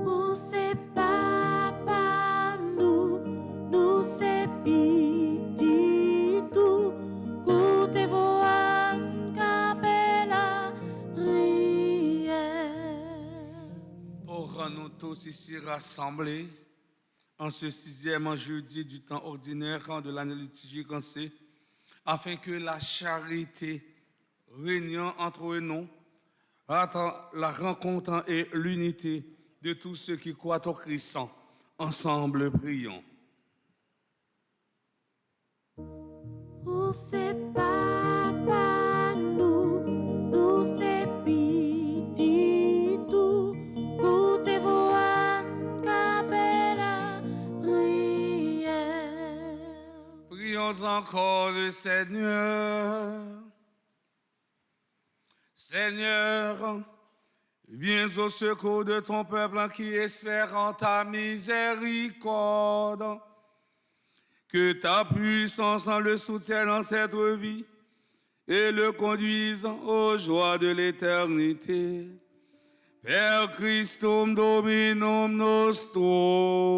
Où c'est papa nous c'est petit tout, côté voix capella prière. Pour nous tous ici rassemblés, en ce 6e jeudi du temps ordinaire de l'année liturgique en C, afin que la charité régnant entre nous, entre la rencontre et l'unité de tous ceux qui croient au Christ, ensemble prions. Où c'est papa nous c'est petit tout, Prions encore le Seigneur. Seigneur, viens au secours de ton peuple qui espère en ta miséricorde. Que ta puissance en le soutienne dans cette vie et le conduise aux joies de l'éternité. Per Christum Dominum nostrum.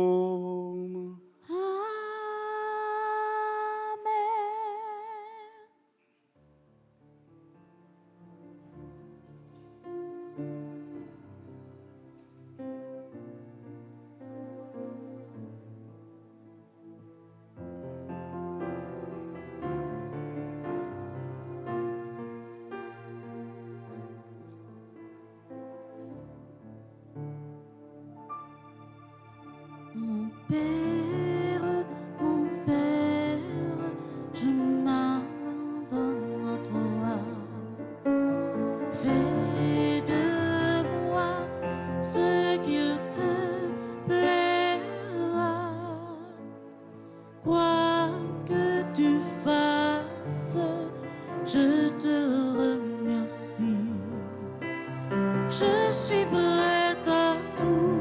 Mon Père, je m'abandonne à toi. Fais de moi ce qu'il te plaira. Quoi que tu fasses, je te remercie. Je suis prête à tout.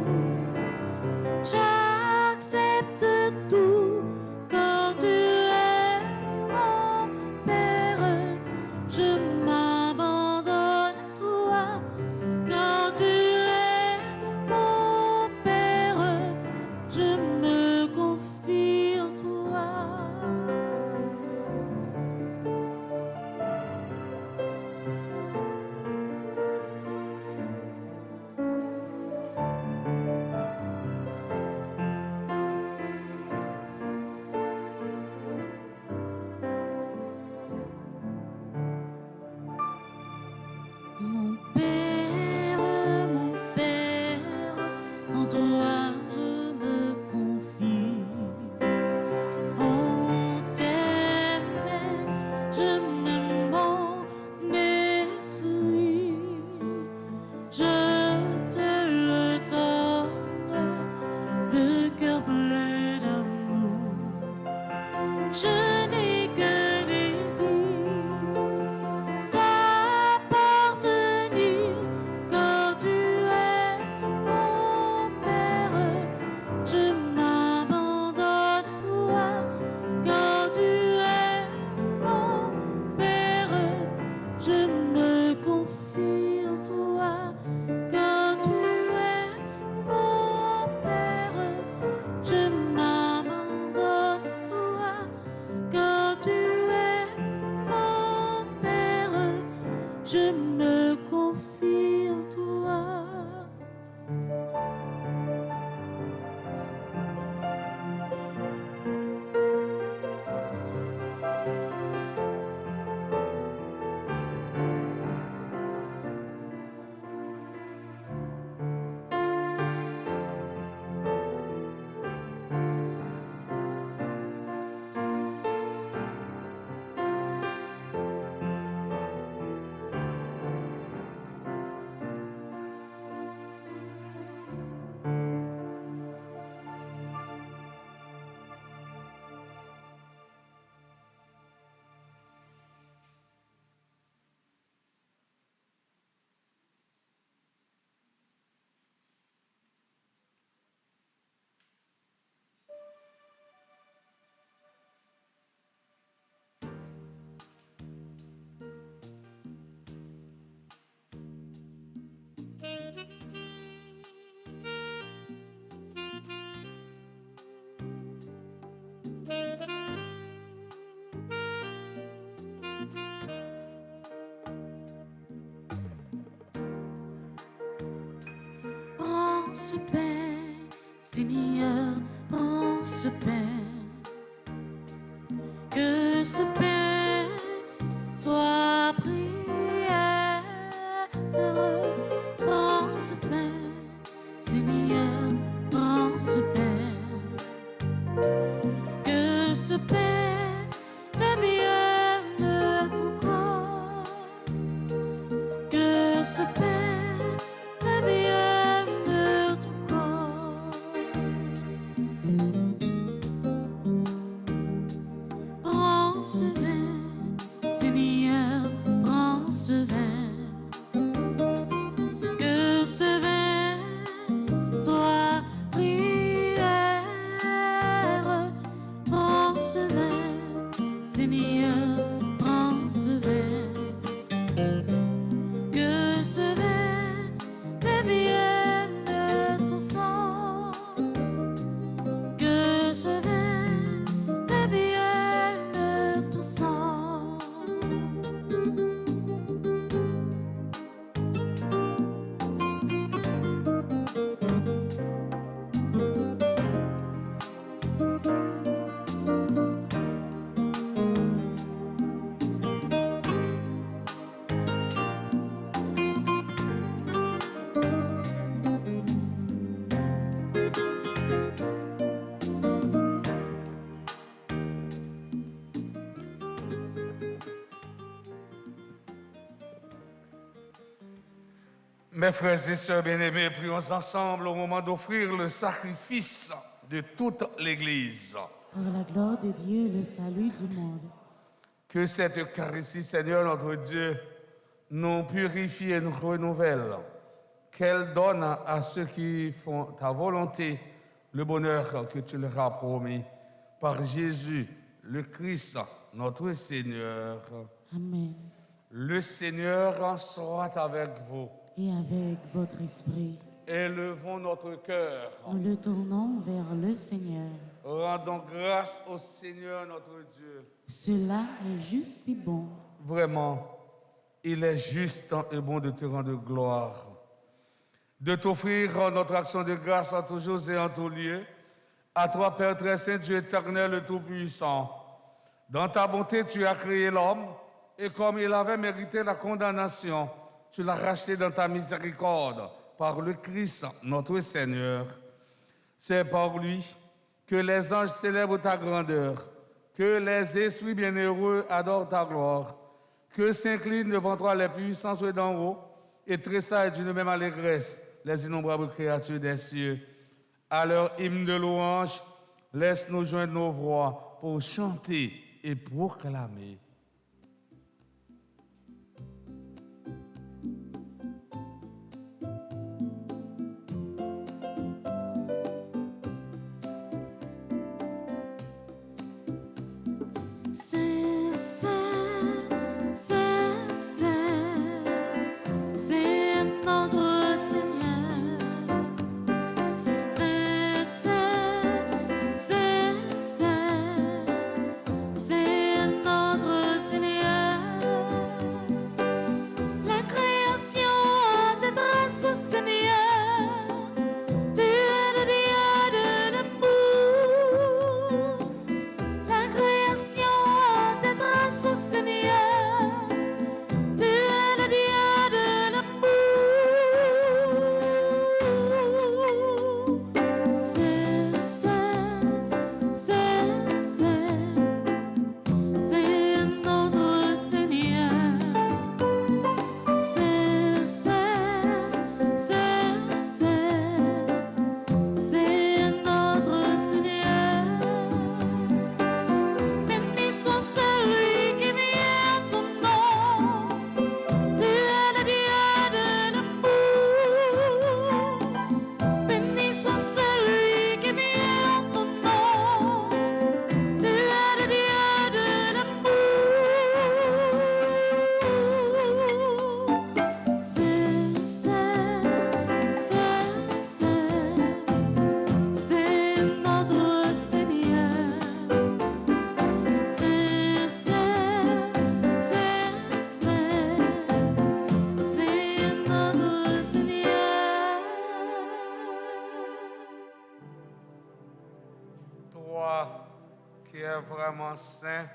J'accepte tout quand tu es mon Père. Je m'abandonne à toi quand tu es mon Père. Je me confie en toi. Mon Père, en toi je me confie. On t'aime, je m'aime mon esprit. Je te le donne, le cœur plein d'amour. Je n'ai que désir t'appartenir quand tu es mon Père. Je m'abandonne à toi quand tu es mon Père. Je me confie en toi quand tu es mon Père. Je m'abandonne à toi quand tu es mon Père. Je me confie en toi. Prends ce pain, Seigneur, prends ce pain. Que ce pain soit prière. Prends ce pain, Seigneur, prends ce pain. Que ce pain devienne de ton corps. Que ce pain devienne de ton corps. prière. Prends ce verre, Seigneur, prends ce verre. Que ce verre devienne ton sang. Que ce verre devienne ton sang. Mes frères et sœurs bien-aimés, prions ensemble au moment d'offrir le sacrifice de toute l'Église. Pour la gloire de Dieu et le salut du monde. Que cette Eucharistie, Seigneur notre Dieu, nous purifie et nous renouvelle. Qu'elle donne à ceux qui font ta volonté le bonheur que tu leur as promis. Par Jésus, le Christ, notre Seigneur. Amen. Le Seigneur soit avec vous. Et avec votre esprit, Élevons notre cœur. nous le tournons vers le Seigneur. Rendons grâce au Seigneur notre Dieu. Cela est juste et bon. Vraiment, il est juste et bon de te rendre gloire, de t'offrir notre action de grâce en tous jours et en tous lieux. À toi, Père très saint, Dieu éternel, le Tout-Puissant. Dans ta bonté, tu as créé l'homme, et comme il avait mérité la condamnation, tu l'as racheté dans ta miséricorde par le Christ, notre Seigneur. C'est par lui que les anges célèbrent ta grandeur, que les esprits bienheureux adorent ta gloire, que s'inclinent devant toi les puissances d'en haut et tressaillent d'une même allégresse les innombrables créatures des cieux. À leur hymne de louange, laisse-nous joindre nos voix pour chanter et proclamer. C'est notre Seigneur. C'est notre Seigneur. La création t'adresse au Seigneur. Tu es le Dieu de l'amour. La création t'adresse au Seigneur. Tu es le Dieu de l'amour. C'est notre Seigneur. C'est notre Seigneur. Béni soit celui qui vient en ton nom. Tu es le Dieu de l'amour. Béni soit celui qui vient en ton nom. Tu es le Dieu de l'amour. C'est notre Seigneur. C'est notre Seigneur. Toi qui es vraiment saint,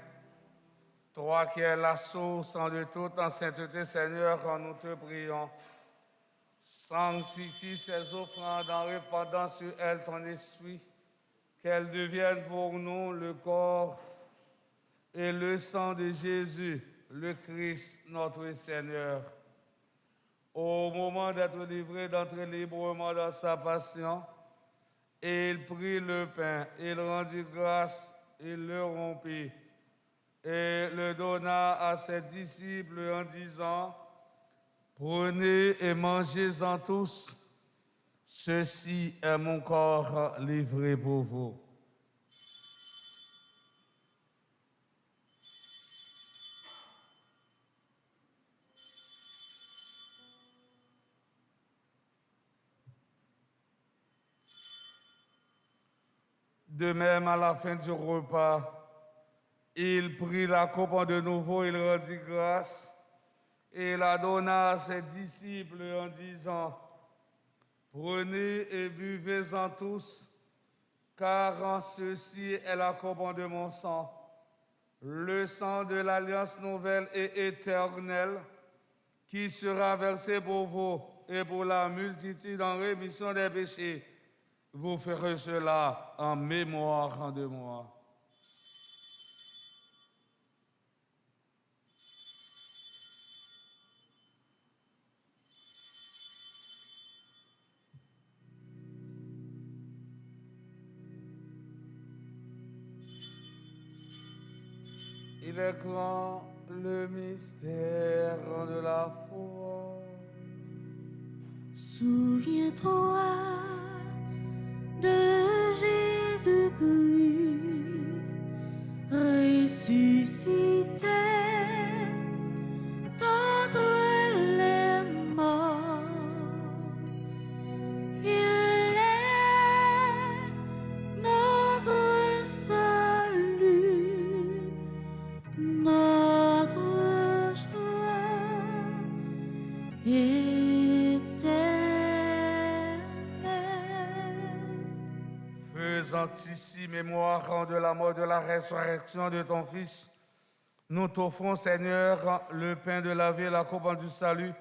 toi qui es la source de toute en sainteté, Seigneur, quand nous te prions, sanctifie ces offrandes en répandant sur elles ton esprit, qu'elles deviennent pour nous le corps et le sang de Jésus, le Christ, notre Seigneur. Au moment d'être livré, d'entrer librement dans sa passion, il prit le pain, il rendit grâce, il le rompit et le donna à ses disciples en disant: Prenez et mangez-en tous, Ceci est mon corps livré pour vous. De même, à la fin du repas, il prit la coupe de nouveau, il rendit grâce et la donna à ses disciples en disant, prenez et buvez-en tous, car en ceci est la coupe de mon sang, le sang de l'alliance nouvelle et éternelle, qui sera versé pour vous et pour la multitude en rémission des péchés. Vous ferez cela en mémoire de moi. Il est grand le mystère de la foi. Souviens-toi de Jésus-Christ ressuscité d'entre les morts. Il est notre salut, notre joie éternelle. Faisant ici mémoire de la mort, de la résurrection de ton Fils, nous t'offrons, Seigneur, le pain de la vie et la coupe du salut,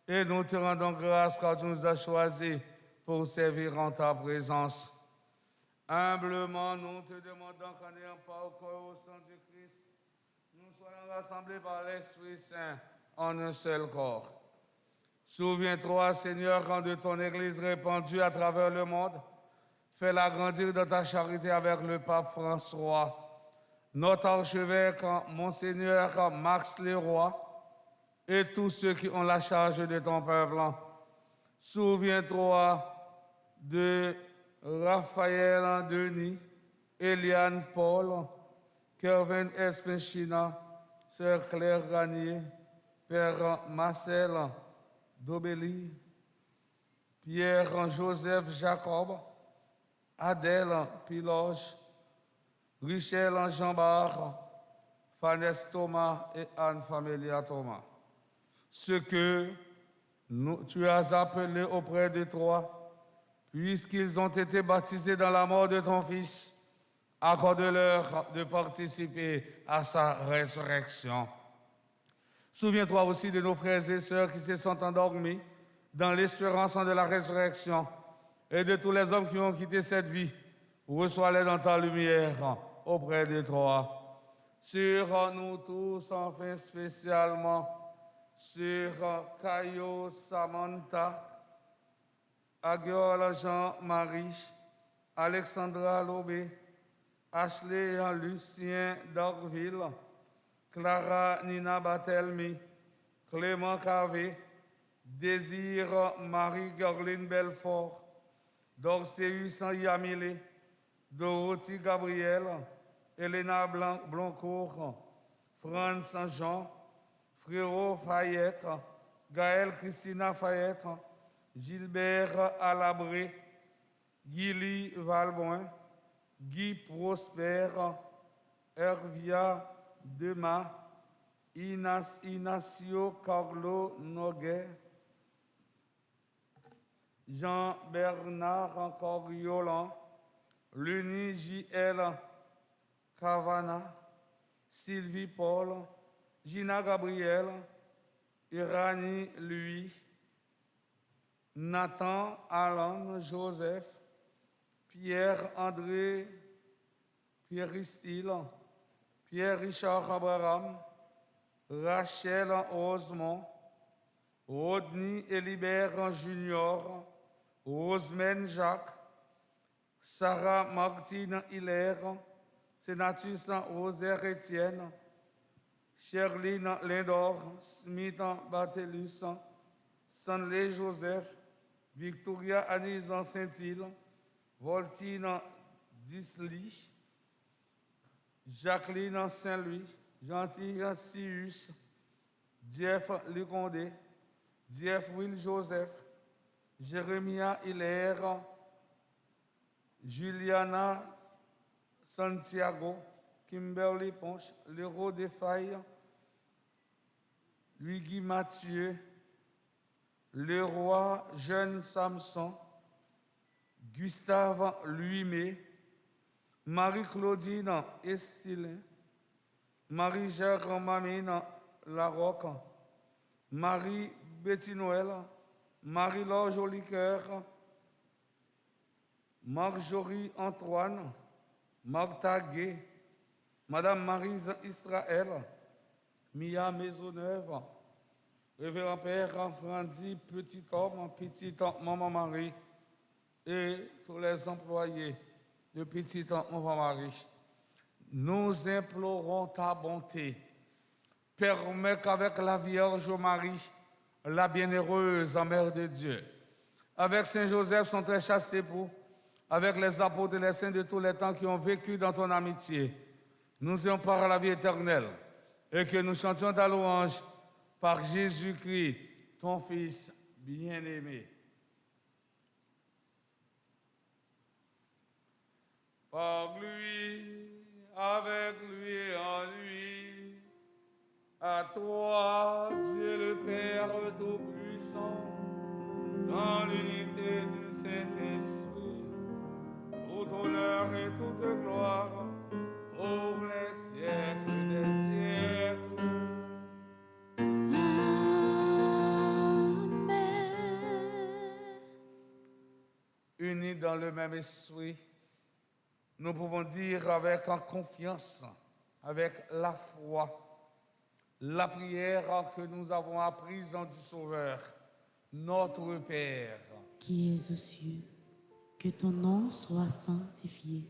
et nous te rendons grâce car tu nous as choisis pour servir en ta présence. Humblement, nous te demandons qu'en ayant part au corps et au sang du Christ, nous soyons rassemblés par l'Esprit Saint en un seul corps. Souviens-toi, Seigneur, de ton Église répandue à travers le monde. Fais-la grandir dans ta charité avec le pape François, notre archevêque, Monseigneur Max Leroy, et tous ceux qui ont la charge de ton peuple. Souviens-toi de Raphaël Denis, Eliane Paul, Kervin Espinchina, Sœur Claire Gagnier, Père Marcel Dobelli, Pierre-Joseph Jacob, Adèle Piloge, Richel Jambard, Fanès Thomas et Anne Famélia Thomas. Ce que tu as appelé auprès de toi, puisqu'ils ont été baptisés dans la mort de ton Fils, accorde-leur de participer à sa résurrection. Souviens-toi aussi de nos frères et sœurs qui se sont endormis dans l'espérance de la résurrection et de tous les hommes qui ont quitté cette vie. Reçois-les dans ta lumière auprès de toi. Sur nous tous, enfin spécialement, sur Caillot Samantha, Aguiola Jean-Marie, Alexandra Lobé, Ashley Lucien d'Orville, Clara Nina Batelmi, Clément Cavé, Désir Marie-Gorline Belfort, Dorceus Yamile, Dorothy Gabriel, Elena Blancourt, Franz Jean, Frérot Fayette, Gaël Christina Fayette, Gilbert Alabré, Guily Valboin, Guy Prosper, Hervia Dema, Ignacio Carlo Noguet, Jean-Bernard Coriolan, Luni J.L. Cavana, Sylvie Paul, Gina Gabriel, Irani Louis, Nathan Alan Joseph, Pierre-André Pierre-Style, Pierre-Richard Abraham, Rachel Rosemont, Rodney Elibert Junior, Rosemène Jacques, Sarah Martine Hilaire, Sénatus Rosaire Étienne, Sherline Lindor, Smith Batelus, Stanley Joseph, Victoria Anise en Saint-Île, Voltine Disly, Jacqueline en Saint-Louis, Gentille Sius, Jeff Lecondé, Jeff Will Joseph, Jérémia Hilaire, Juliana Santiago, Kimberly Ponche, Léro Desfailles, Luigi Mathieu, Leroy Jeune Samson, Gustave Luimé, Marie-Claudine Estilin, Marie-Jacques Mamine Larocque, Marie-Betty Noël, Marie-Laure Jolicoeur, Marjorie Antoine, Martha Gay, Madame Marise Israël, Mia Maisonneuve, Révérend Père Frandy, petit homme, petite Maman Marie, et tous les employés de petite Maman Marie. Nous implorons ta bonté. Permets qu'avec la Vierge Marie, la bienheureuse Mère de Dieu, avec Saint Joseph, son très chaste époux, avec les apôtres et les saints de tous les temps qui ont vécu dans ton amitié, nous ayons part à la vie éternelle et que nous chantions ta louange par Jésus-Christ, ton Fils bien-aimé. Par lui, avec lui et en lui, à toi, Dieu le Père Tout-Puissant, dans l'unité du Saint-Esprit, tout honneur et toute gloire pour les siècles des siècles. Amen. Unis dans le même esprit, nous pouvons dire avec confiance, avec la foi, la prière que nous avons apprise du Sauveur, notre Père. Qui es aux cieux, que ton nom soit sanctifié,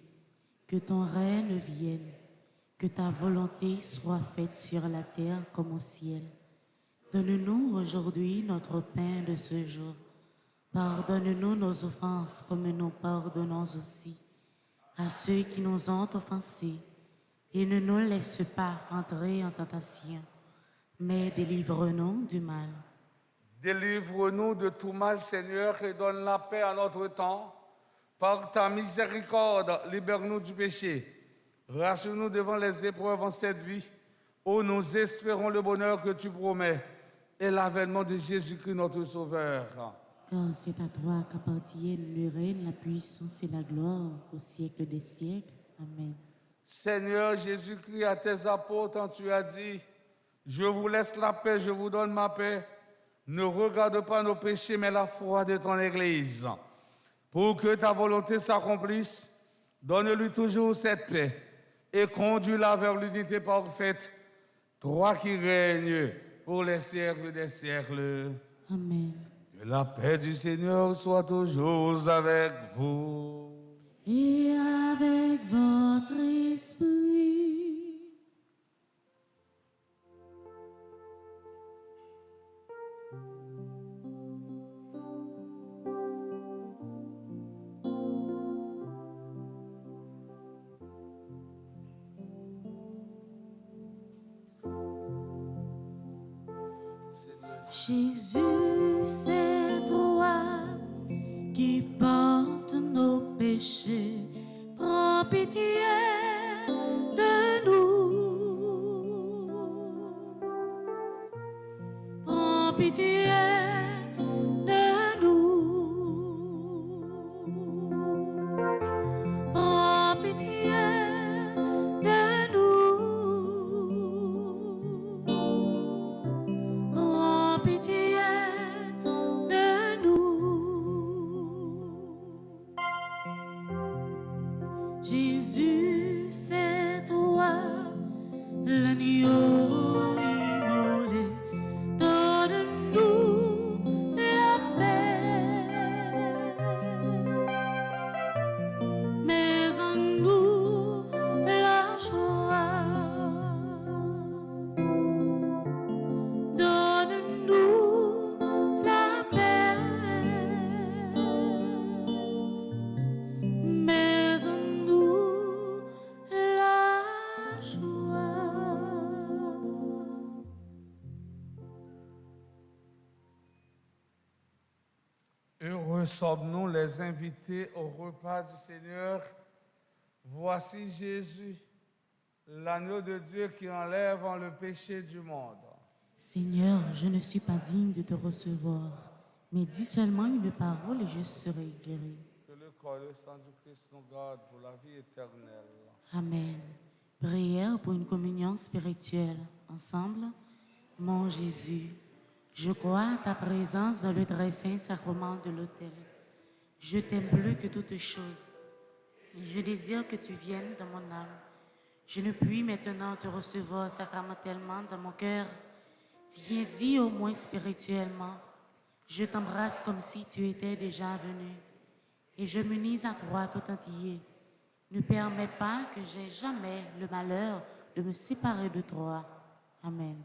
que ton règne vienne, que ta volonté soit faite sur la terre comme au ciel. Donne-nous aujourd'hui notre pain de ce jour. Pardonne-nous nos offenses comme nous pardonnons aussi à ceux qui nous ont offensés. Et ne nous laisse pas entrer en tentation, mais délivre-nous du mal. Délivre-nous de tout mal, Seigneur, et donne la paix à notre temps. Par ta miséricorde, libère-nous du péché. Rassure-nous devant les épreuves en cette vie, où nous espérons le bonheur que tu promets et l'avènement de Jésus-Christ, notre Sauveur. Car c'est à toi qu'appartiennent le règne, la puissance et la gloire au siècle des siècles. Amen. Seigneur Jésus-Christ, à tes apôtres, tu as dit, je vous laisse la paix, je vous donne ma paix. Ne regarde pas nos péchés, mais la foi de ton Église. Pour que ta volonté s'accomplisse, donne-lui toujours cette paix et conduis-la vers l'unité parfaite, toi qui règnes pour les siècles des siècles. Amen. Que la paix du Seigneur soit toujours avec vous. Et avec votre esprit. Jésus, c'est toi qui portes nos péchés. Prends pitié de nous. Prends pitié de nous. Prends pitié de nous. Prends pitié de nous. Jésus, c'est toi, l'agneau immolé. Donne-nous la paix, mais en nous la joie. Donne-nous la paix, Nombreux sommes-nous les invités au repas du Seigneur. Voici Jésus, l'agneau de Dieu qui enlève le péché du monde. Seigneur, je ne suis pas digne de te recevoir, mais dis seulement une parole et je serai guéri. Que le corps et le sang du Christ nous garde pour la vie éternelle. Amen. Prière pour une communion spirituelle. Ensemble, mon Jésus, je crois à ta présence dans le très saint sacrement de l'autel. Je t'aime plus que toutes choses. Je désire que tu viennes dans mon âme. Je ne puis maintenant te recevoir sacramentellement dans mon cœur. Viens-y au moins spirituellement. Je t'embrasse comme si tu étais déjà venu. Et je m'unis à toi tout entier. Ne permets pas que j'aie jamais le malheur de me séparer de toi. Amen.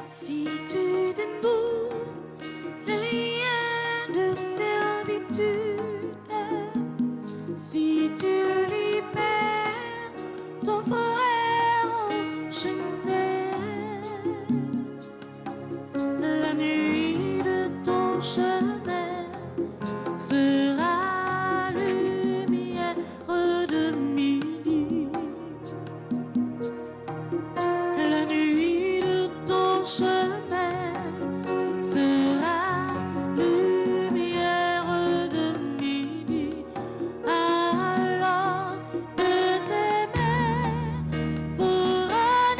Si tu dénoues les liens de servitude, si tu libères ton frère enchaîné, la nuit de ton chemin sera lumière de midi. La nuit de ton chemin sera lumière de midi. Alors de tes mains pour un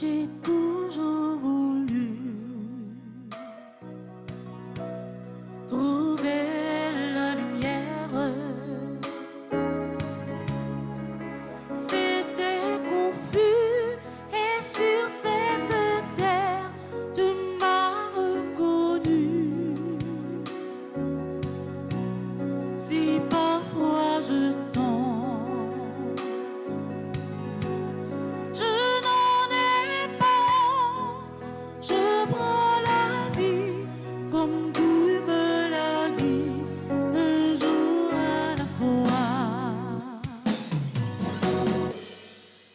J'ai toujours voulu trouver la lumière. C'était confus et sur cette terre tu m'as reconnu. Si parfois je tombe, je n'en ai pas, je prends la vie comme tu me l'as dit, un jour à la fois.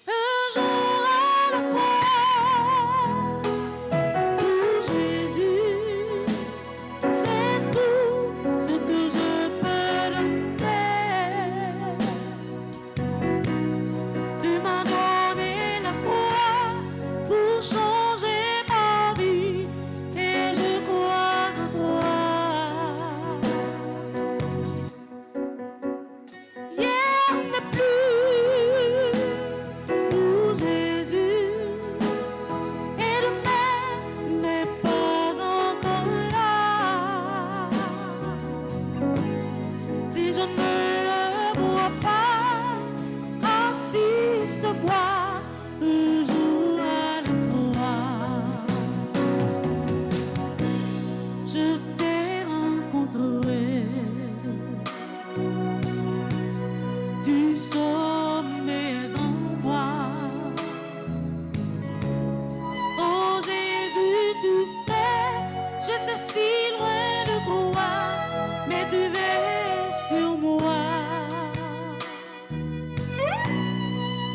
Un jour à la fois, pour Jésus, c'est tout ce que je peux donner. Tu m'as donné la foi pour changer ma vie et je crois en toi. Hier n'est plus pour Jésus et demain n'est pas encore là. Si je ne le vois pas, assiste-moi un jour à la fois. Je t'ai rencontré du sommet en moi. Oh Jésus, tu sais, j'étais si loin de toi, mais tu veilles sur moi.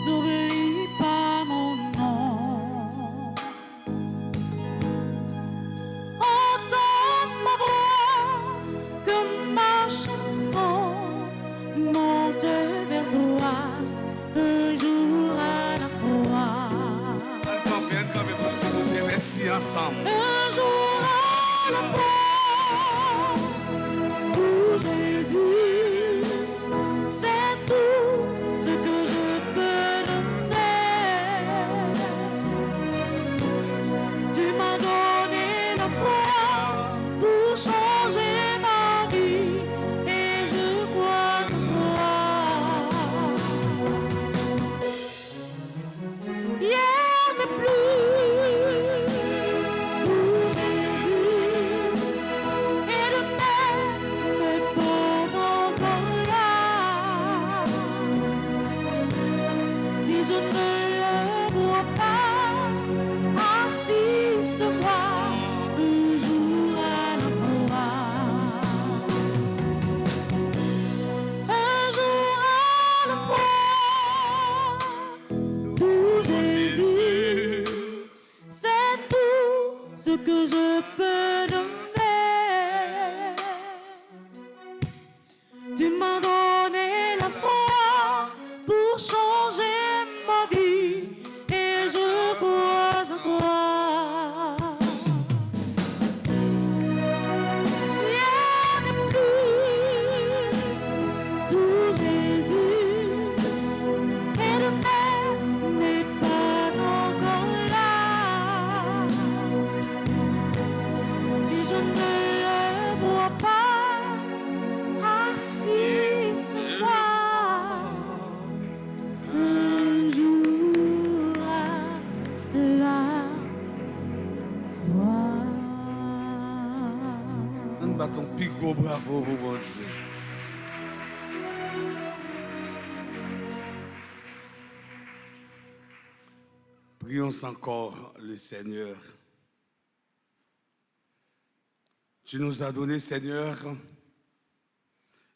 N'oublie pas mon nom. Entends ma voix comme ma chanson monte vers toi un jour à la fois. On dit merci ensemble. Un jour à la fois, pour Jésus, c'est tout ce que je peux donner. Tu m'as donné la foi pour changer ma vie et je crois en toi. Hier n'est plus pour Jésus et demain n'est pas encore là. Si je ne le vois pas, assiste-moi un jour à la fois. Un jour à la fois, pour Jésus, c'est tout ce que je peux donner. Tu m'as donné la foi pour changer ma vie et je crois en toi. Rien n'est plus pour Jésus et demain n'est pas encore là. Si je ne le vois pas, assiste-moi un jour à la fois. Nous battons plus gros bravo pour bon Dieu. Prions encore le Seigneur. Tu nous as donné, Seigneur,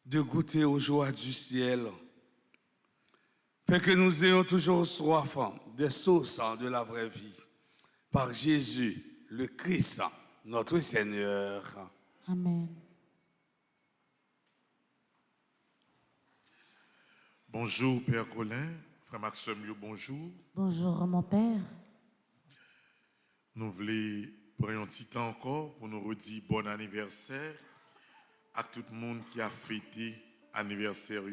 de goûter aux joies du ciel. Fais que nous ayons toujours soif des sources de la vraie vie. Par Jésus, le Christ, notre Seigneur. Amen. Bonjour Père Colin, Frère Maxime, bonjour. Bonjour mon père. Nous voulons prendre un petit temps encore pour nous redire bon anniversaire à tout le monde qui a fêté l'anniversaire.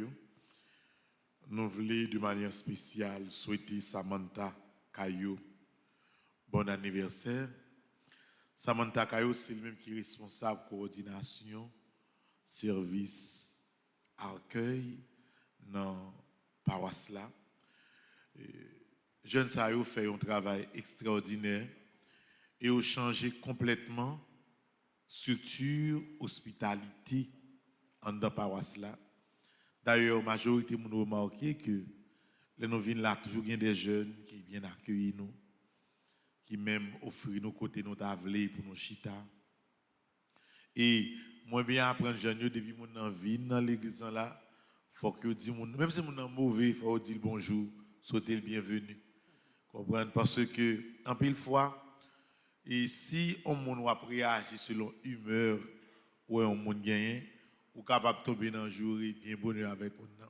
Nous voulons de manière spéciale souhaiter Samantha Caillou bon anniversaire. Samantha Kayo, c'est le même qui est responsable coordination, service, accueil dans la paroisse là. Jeune Sayo fait un travail extraordinaire et ont changé complètement structure, hospitalité en dans la paroisse là. D'ailleurs, la majorité de nous remarqué que les nous venons là, toujours des jeunes qui viennent accueillir nous, qui même offrent nos côtés nos tablés pour nos chita. Et moi bien apprendre jeunes depuis mon en vie dans l'église là, faut que dit même si mon mauvais, il faut dire bonjour, souhaiter le bienvenu. Comprendre parce que en pile fois et si on moun va réagir selon humeur ou on moun gagné ou capable de tomber dans un jour et bien bonheur avec moun nan.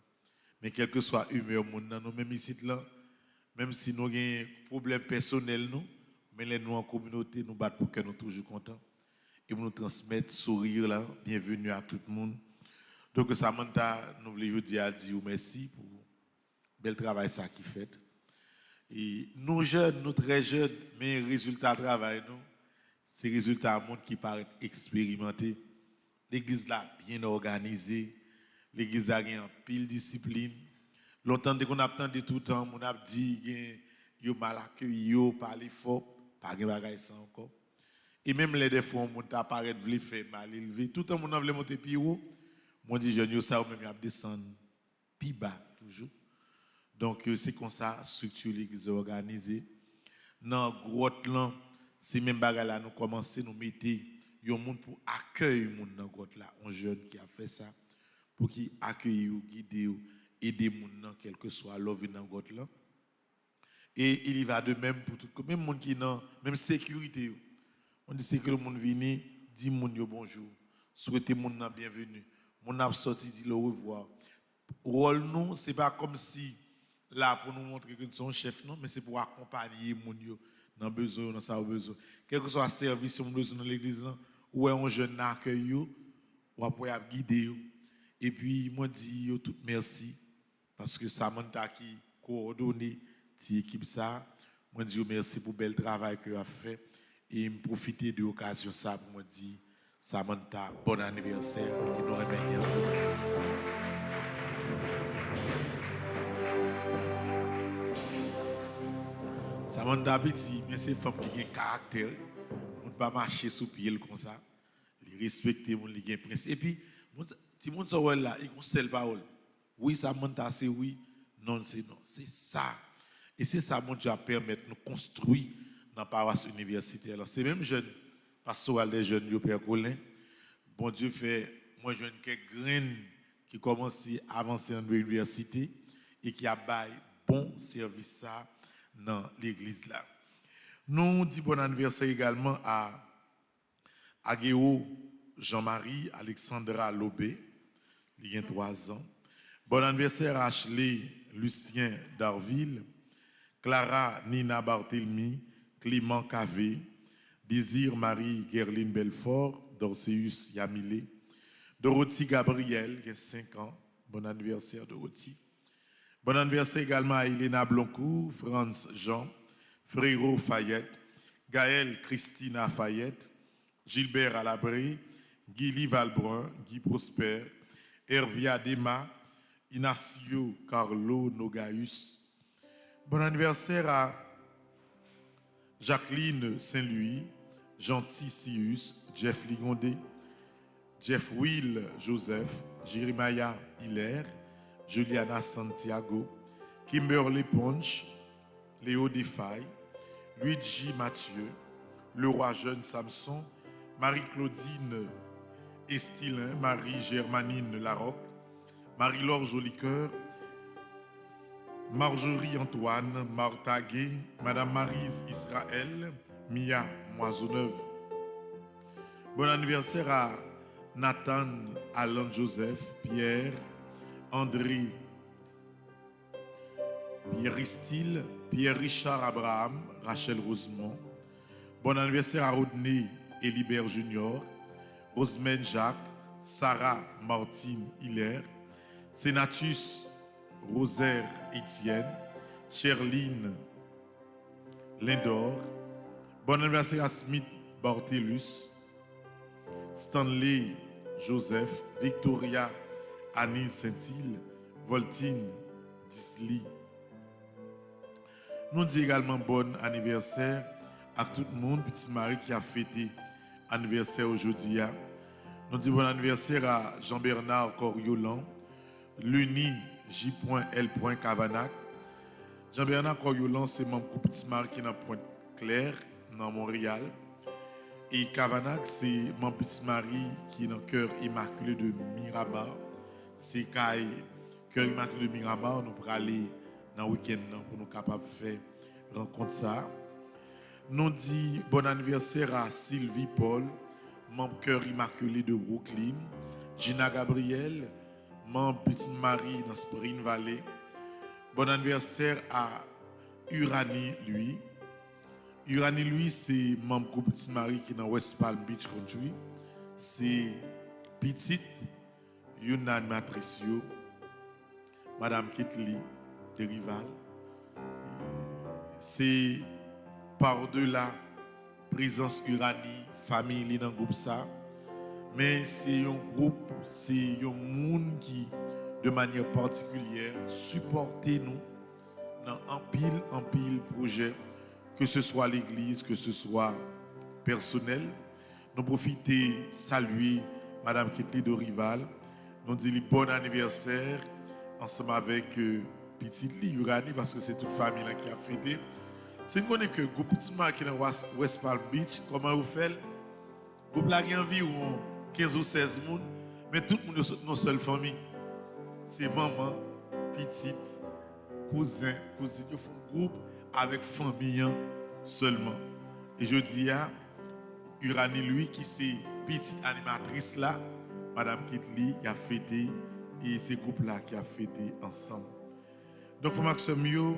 Mais quelle que soit humeur moun nan, nous même ici là, même si nous avons un problème personnel nous, mais les nous en communauté nous battent pour que nous toujours contents et nous transmettre sourire là, bienvenue à tout le monde. Donc Samantha nous voulons dire merci pour le bel travail ça qui fait. Et nous jeunes, nous très jeunes, mais résultat travail nous, c'est résultat monde qui paraît expérimenté. L'église là bien organisée, l'église a une pile discipline. Longtemps qu'on a attendu tout le temps, on a dit yo mal accueilli, yo parler fort, pas de bagaille ça encore. Et même les des fois on apparaît vle faire mal élevé, tout le temps on a voulu monter plus haut. Moi dit jeune yo ça ou même y a descendre plus bas toujours. Donc c'est comme ça structure l'église organisée. Dans grotte là, c'est même bagaille là nous commencer nous mettre yon monde pour accueillir monde dans grotte là, un jeune qui a fait ça pour qui accueille ou guider ou aider monde dans quel que soit l'œuvre dans grotte là. Et il y va de même pour tout même monde qui dans même sécurité. On dit c'est que le monde vient dit monde yo bonjour, souhaiter monde nan bienvenue. Mon a sorti dit le revoir. Rôle nous c'est pas comme si là pour nous montrer que nous sommes chef non, mais c'est pour accompagner moun yo dans besoin dans ça besoin. Quel que soit service on besoin dans l'église ou un jeune accueil yo ou pour guider yo. Et puis moi dis yo tout merci parce que Samantha qui coordonné cette équipe ça. Moi dis yo merci pour bel travail que a fait et me profiter de l'occasion ça pour moi dire Samantha bon anniversaire et nous remercions. Samantha petit mais c'est femme qui a un caractère. On ne peut pas marcher sous pied comme ça. Les respecter mon li gen principe et puis ti moun so là il conseille parole. Oui Samantha c'est oui, non c'est non. C'est ça. Et c'est ça mon Dieu a permettre nous construire dans la paroisse universitaire. Alors c'est même jeune pastoral des jeunes yo Père Colin. Bon Dieu fait moi jeune quelques graines qui commence à avancer dans l'université et qui a bail bon service ça dans l'église là. Nous dit bon anniversaire également à Agéo Jean-Marie Alexandra Lobé, il y a 3 ans. Bon anniversaire à Ashley Lucien Darville, Clara Nina Barthélemy, Clément Cavé, Désir Marie Gerline Belfort, Dorceus Yamilé, Dorothy Gabriel, qui a 5 ans. Bon anniversaire Dorothy. Bon anniversaire également à Elena Bloncourt, Franz Jean, Frérot Fayette, Gaël Christina Fayette, Gilbert Alabré, Guy Valbrun, Guy Prosper, Hervia Dema, Inacio Carlo Nogaïus. Bon anniversaire à Jacqueline Saint-Louis, Gentil Sius, Jeff Ligondé, Jeff Will Joseph, Jérémia Hilaire, Juliana Santiago, Kimberly Ponch, Léo Defay, Luigi Mathieu, Leroy Jeune Samson, Marie-Claudine Estilin, Marie-Germanine Larocque, Marie-Laure Jolicoeur, Marjorie Antoine, Martha Gay, Madame Marise Israël, Mia Moisonneuve. Bon anniversaire à Nathan Alain Joseph, Pierre, André, Pierre Ristil, Pierre Richard Abraham, Rachel Rosemont. Bon anniversaire à Rodney Elibert Junior, Osmane Jacques, Sarah Martine Hilaire, Sénatus Rosaire Etienne, Cherline Lindor, Bon anniversaire à Smith Barthelus, Stanley Joseph, Victoria Annie Saint-Île, Voltine Disley. Nous disons également bon anniversaire à tout le monde, petit Marie qui a fêté anniversaire aujourd'hui. Nous disons bon anniversaire à Jean-Bernard Coriolan, Luni J.L. Cavanac. Jean-Bernard Coriolan, c'est mon petit Marie qui est dans Pointe-Claire, dans Montréal. Et Cavanac, c'est mon petit Marie qui est dans le cœur immaculé de Miramar. C'est Kai, cœur immaculé de Miramar, nous pour aller dans le week-end pour nous capables de faire rencontre ça. Nous dit bon anniversaire à Sylvie Paul, mon cœur immaculé de Brooklyn. Gina Gabriel, mon petit Marie dans Spring Valley. Bon anniversaire à Urani, lui. Urani, lui, c'est mon petit Marie qui est dans West Palm Beach Country. C'est petite, une animatrice, Madame Kitli de Rival. C'est par-delà présence Urani, famille dans le groupe ça. Mais c'est un groupe, c'est un monde qui, de manière particulière, supporte nous dans un pile projet, que ce soit l'église, que ce soit personnel. Nous profitons saluer Madame Kitli de Rival. Nous disons bon anniversaire ensemble avec petite Urani parce que c'est toute famille là qui a fêté. Si vous connaissez que le groupe petit Marie qui est dans West Palm Beach, comment vous faites? Le groupe là a environ 15 ou 16 personnes, mais tout le monde est une seule famille. C'est maman, petite, cousin, cousine. Ils font un groupe avec famille seulement. Et je dis à Urani, lui, qui c'est petite animatrice là, Madame Kitli, qui a fêté, et ces groupes-là qui a fêté ensemble. Donc, pour Maxime,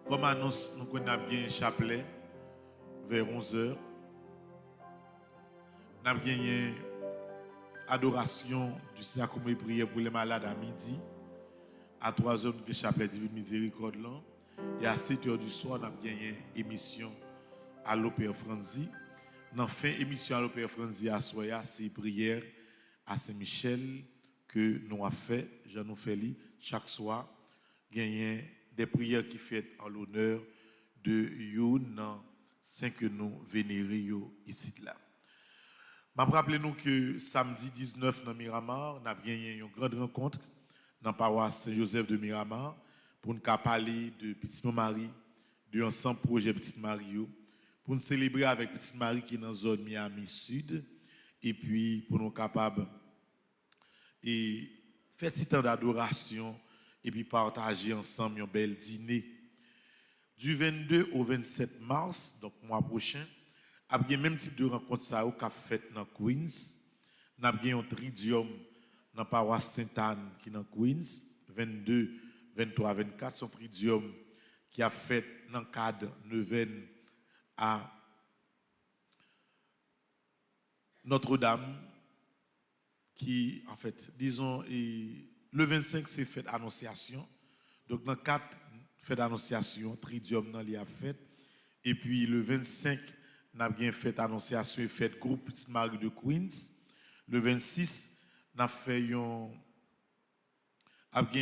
comme annonce, nous connaissons bien un chapelet vers 11h. Nous avons gagné adoration du sacrement et prière pour les malades à midi. À 3h, nous avons le chapelet Divine Miséricorde. Et à 7h du soir, nous avons gagné émission à l'Opéra Franzi. Dans la fin émission à l'Opéra Franzi à Soya, c'est prière à Saint-Michel que nous avons fait. Je nous fais chaque soir. Gagné des prières qui font en l'honneur de Youn, saint que nous vénérons ici là. Je me rappelle nous que samedi 19 dans Miramar, nous avons gagné une grande rencontre dans la paroisse Saint-Joseph de Miramar pour nous parler de Petite Marie, de ensemble projet Petite Marie, pour nous célébrer avec Petite Marie qui est dans la zone Miami Sud, et puis pour nous capables et faire un temps d'adoration et puis partager ensemble un bel dîner. Du 22 au 27 mars, donc mois prochain, après le même type de rencontre ça qu'a fait dans Queens, nous avons un tridium dans la paroisse Sainte-Anne qui est dans Queens, 22, 23, 24, son tridium qui a fait dans le cadre neuvaine à Notre-Dame, qui en fait, disons, le 25 c'est fête annonciation, donc dans 4 fêtes d'annonciation, tridium dans a fait, et puis le 25 nous avons bien fait annonciation et fait groupe Petite Marie de Queens. Le 26, nous avons fait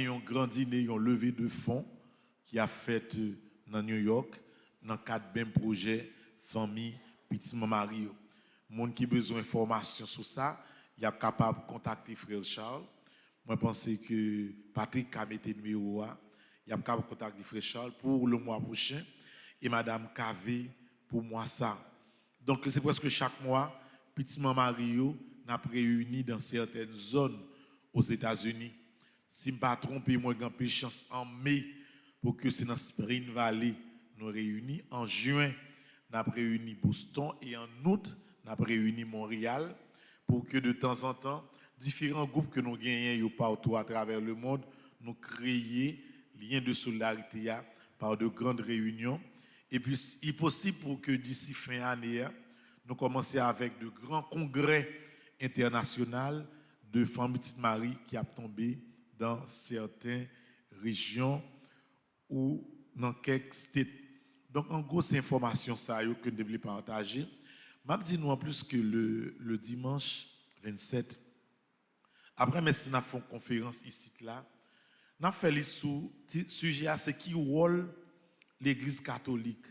un grand dîner, un levée de fonds qui a fait dans New York, dans le cadre même projet Famille Petite Marie. Monde qui a besoin d'informations sur ça, il est capable de contacter Frère Charles. Moi, je pense que Patrick a mis le numéro, il est capable de contacter Frère Charles pour le mois prochain et Madame Kavé pour moi ça. Donc, c'est presque chaque mois, Petit Mario n'a réuni dans certaines zones aux États-Unis. Si je ne me pas trompé, moi, j'ai une chance en mai pour que c'est dans Spring Valley nous réunis. En juin, nous avons réuni Boston et en août, nous avons réuni Montréal pour que de temps en temps, différents groupes que nous gagnons partout à travers le monde, nous créions liens de solidarité par de grandes réunions. Et puis, il est possible pour que d'ici fin d'année, nous commencions avec de grands congrès internationaux de Famille Petite Marie qui a tombé dans certaines régions ou dans quelques États. Donc, en gros, c'est information ça que nous devons partager. Je dis nous en plus que le dimanche 27, après, mais si nous avons une conférence ici, là, nous avons fait le sujet à ce qui rôle l'Église catholique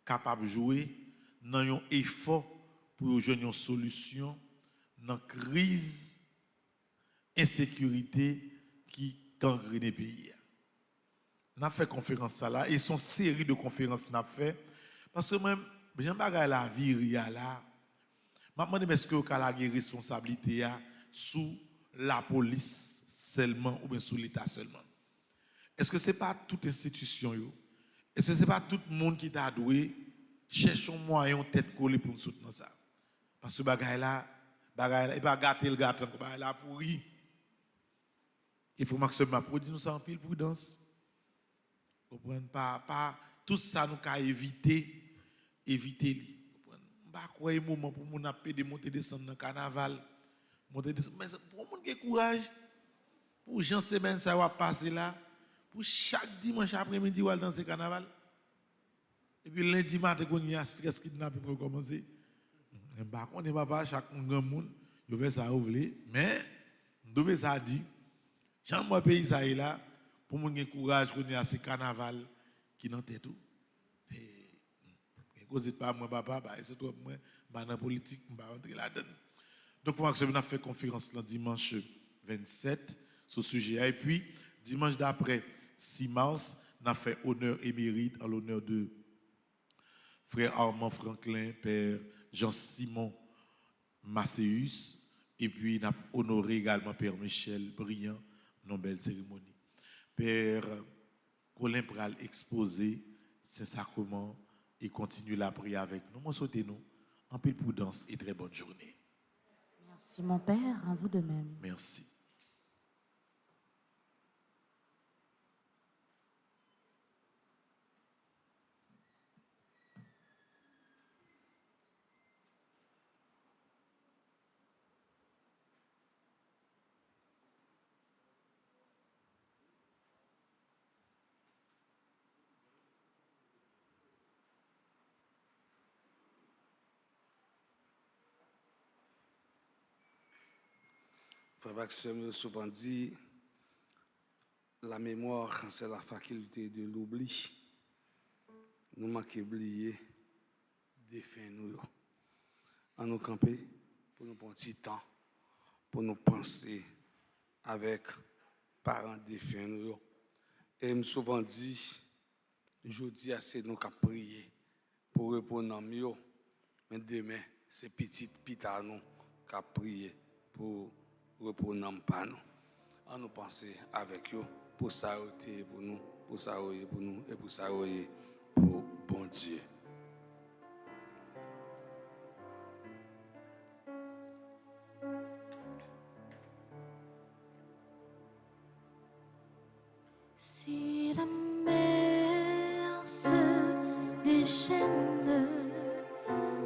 capable de jouer dans un effort pour jouer une solution dans la crise, insécurité qui gangrène le pays. Nous avons fait conférence ça là et son série de conférences nous avons fait parce que même j'aime pas la vie là. Je me demande est-ce que vous avez une responsabilité sous la police seulement ou bien sous l'État seulement. Est-ce que ce n'est pas toute institution yo? Est-ce que ce n'est pas tout le monde qui t'a doué chercher un moyen tête collée pour nous soutenir ça? Parce que bagay là, il va gâter le gâteau, bagay là pourri. Il faut maximum pour dire nous ça en pile prudence. Comprenez pas tout ça nous ca éviter li. Pas quoi un moment pour mon appel de monter descendre dans carnaval. Monter descendre mais pour monde qui courage pour Jean semaine ça va passer là pour chaque dimanche après-midi ou dans ce carnaval. Et puis lundi matin qu'on y a stress kidnapping pour commencer. Bah on n'est pas chaque monde yo fait ça ouvler mais nous devons ça dit Jean moi pays ça est là pour mon courage qu'on y a ce carnaval qui dans tête tout. Et cause pas moi papa bah c'est toi moi bah dans politique on va rentrer là-dedans. Donc pour que on a fait conférence le dimanche 27 sur ce sujet et puis dimanche d'après 6 mars on a fait honneur et mérite en l'honneur de frère Armand Franklin, père Jean-Simon Macéus, et puis on a honoré également père Michel Briand, non belle cérémonie. Père Colin Pral exposé Saint-Sacrement et continue la prière avec nous. Moi, souhaitez-nous en pile prudence et très bonne journée. Merci mon Père, à vous de même. Merci. Frère Maxime souvent dit, la mémoire, c'est la faculté de l'oubli. Nous manquons oublier des fins nous. En nous camper, pour nous prendre un petit temps, pour nous penser avec parents des fins nous. Et me souvent dit, je dis assez nous qu'à prier pour répondre en mieux. Mais demain, c'est petit pita nous qu'à prier pour reprenons pas nous. On nous penser avec eux pour s'arrêter pour nous, pour s'arrêter pour nous et pour s'arrêter pour bon Dieu. Si la mer se déchaîne,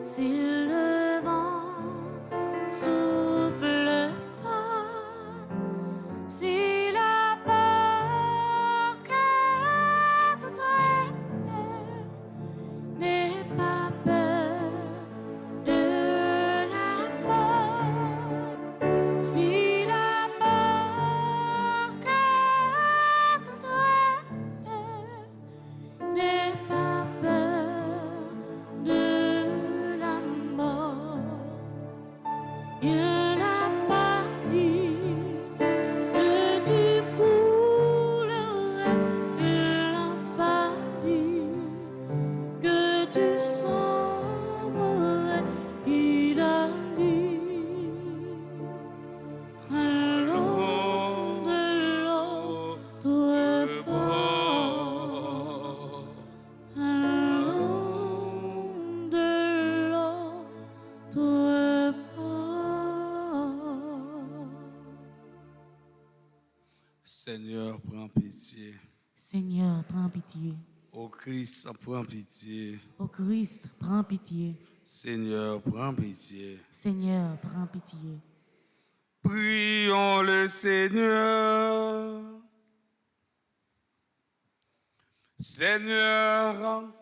si le vent souffle fort, si la barque t'entraîne, n'aie pas peur de la mort. Si la barque t'entraîne, n'aie pas peur de la mort. Il n'a pas dit que tu coulerais, il n'a pas dit que tu sombrerais, il a dit allons de l'autre bord, allons de l'autre bord. Seigneur, prends pitié. Seigneur, prends pitié. Ô Christ, prends pitié. Ô Christ, prends pitié. Seigneur, prends pitié. Seigneur, prends pitié. Prions le Seigneur. Seigneur,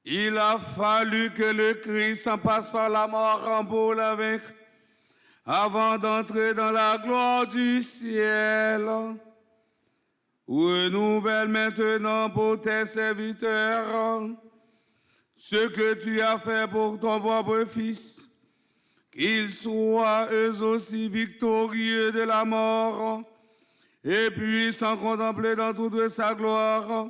Il a fallu que le Christ en passe par la mort pour la vaincre, avant d'entrer dans la gloire du ciel. Renouvelle maintenant pour tes serviteurs ce que tu as fait pour ton propre Fils, qu'ils soient eux aussi victorieux de la mort et puissent en contempler dans toute sa gloire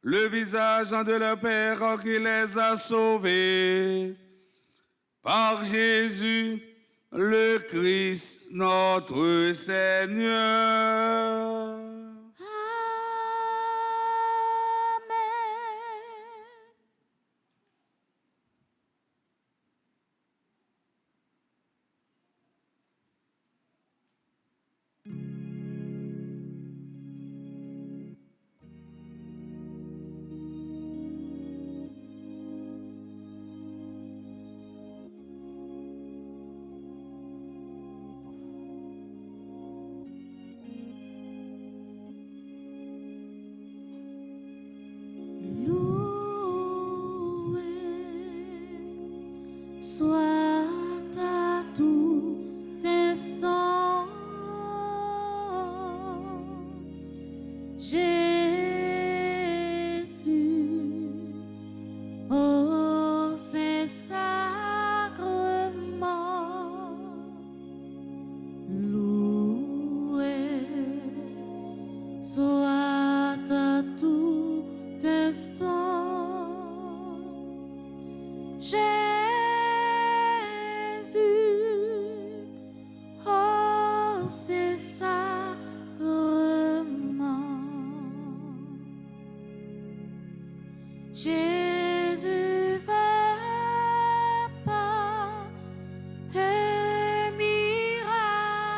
le visage de leur Père qui les a sauvés. Par Jésus, le Christ, notre Seigneur. Soit à tout instant, Jésus, oh Saint Sacrement, loué, soit à tout instant, Jésus, oh c'est sacrement. Jésus fait pas un miracle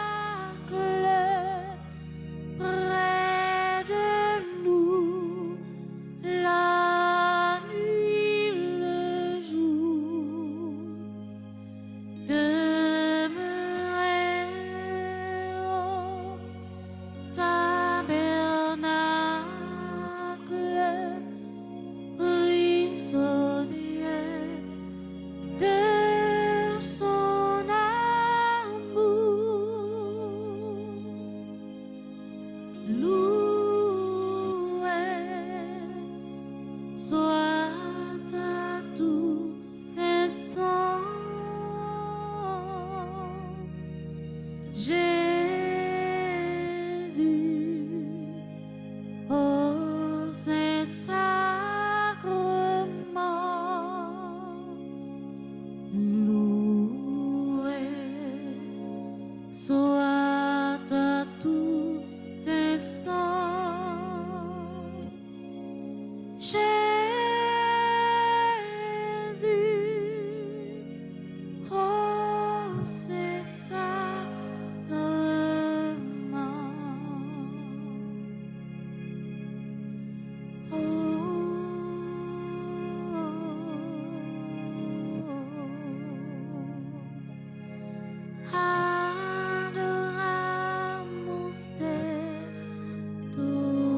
près de nous, la nuit, le jour. Demeurer au tabernacle, prisonnier de son amour. Loué soit à tout instant, Jésus, oh Saint Sacrement, loué soit à tout instant, Jésus, oh c'est sacrement. Adoramus te, Domine.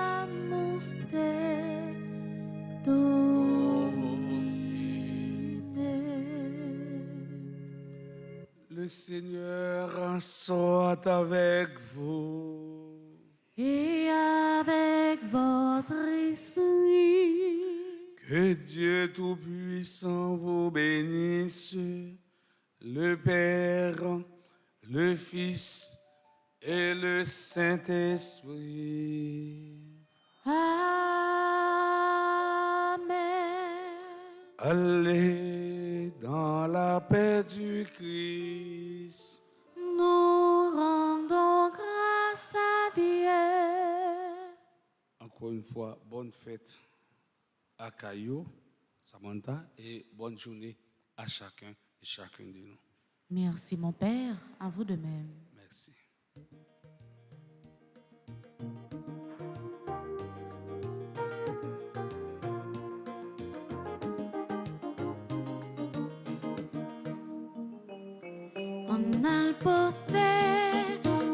Adoramus te, Domine. Le Seigneur soit avec vous. Et avec votre esprit, Que Dieu Tout-Puissant vous bénisse, le Père, le Fils et le Saint-Esprit. Amen. Allez dans la paix du Christ. Nous rendons grâce à Dieu. Encore une fois, bonne fête à Caillou, Samantha, et bonne journée à chacun et chacune de nous. Merci mon Père, à vous de même. Merci. On a le porté,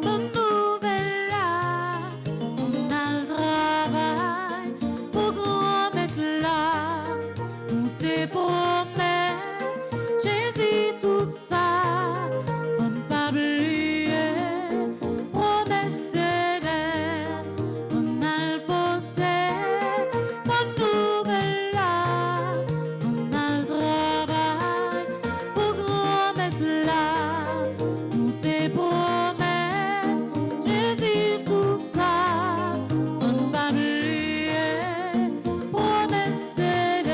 bonne nouvelle là. On a le travail pour grand mettre là. On te promet, Jésus, tout ça. On ne pas oublier, promesse d'aide. On a le porté, bonne nouvelle là. On a le travail pour grand mettre là. On te promet, Jésus, tout ça. On ne pas oublier, promesse d'aide.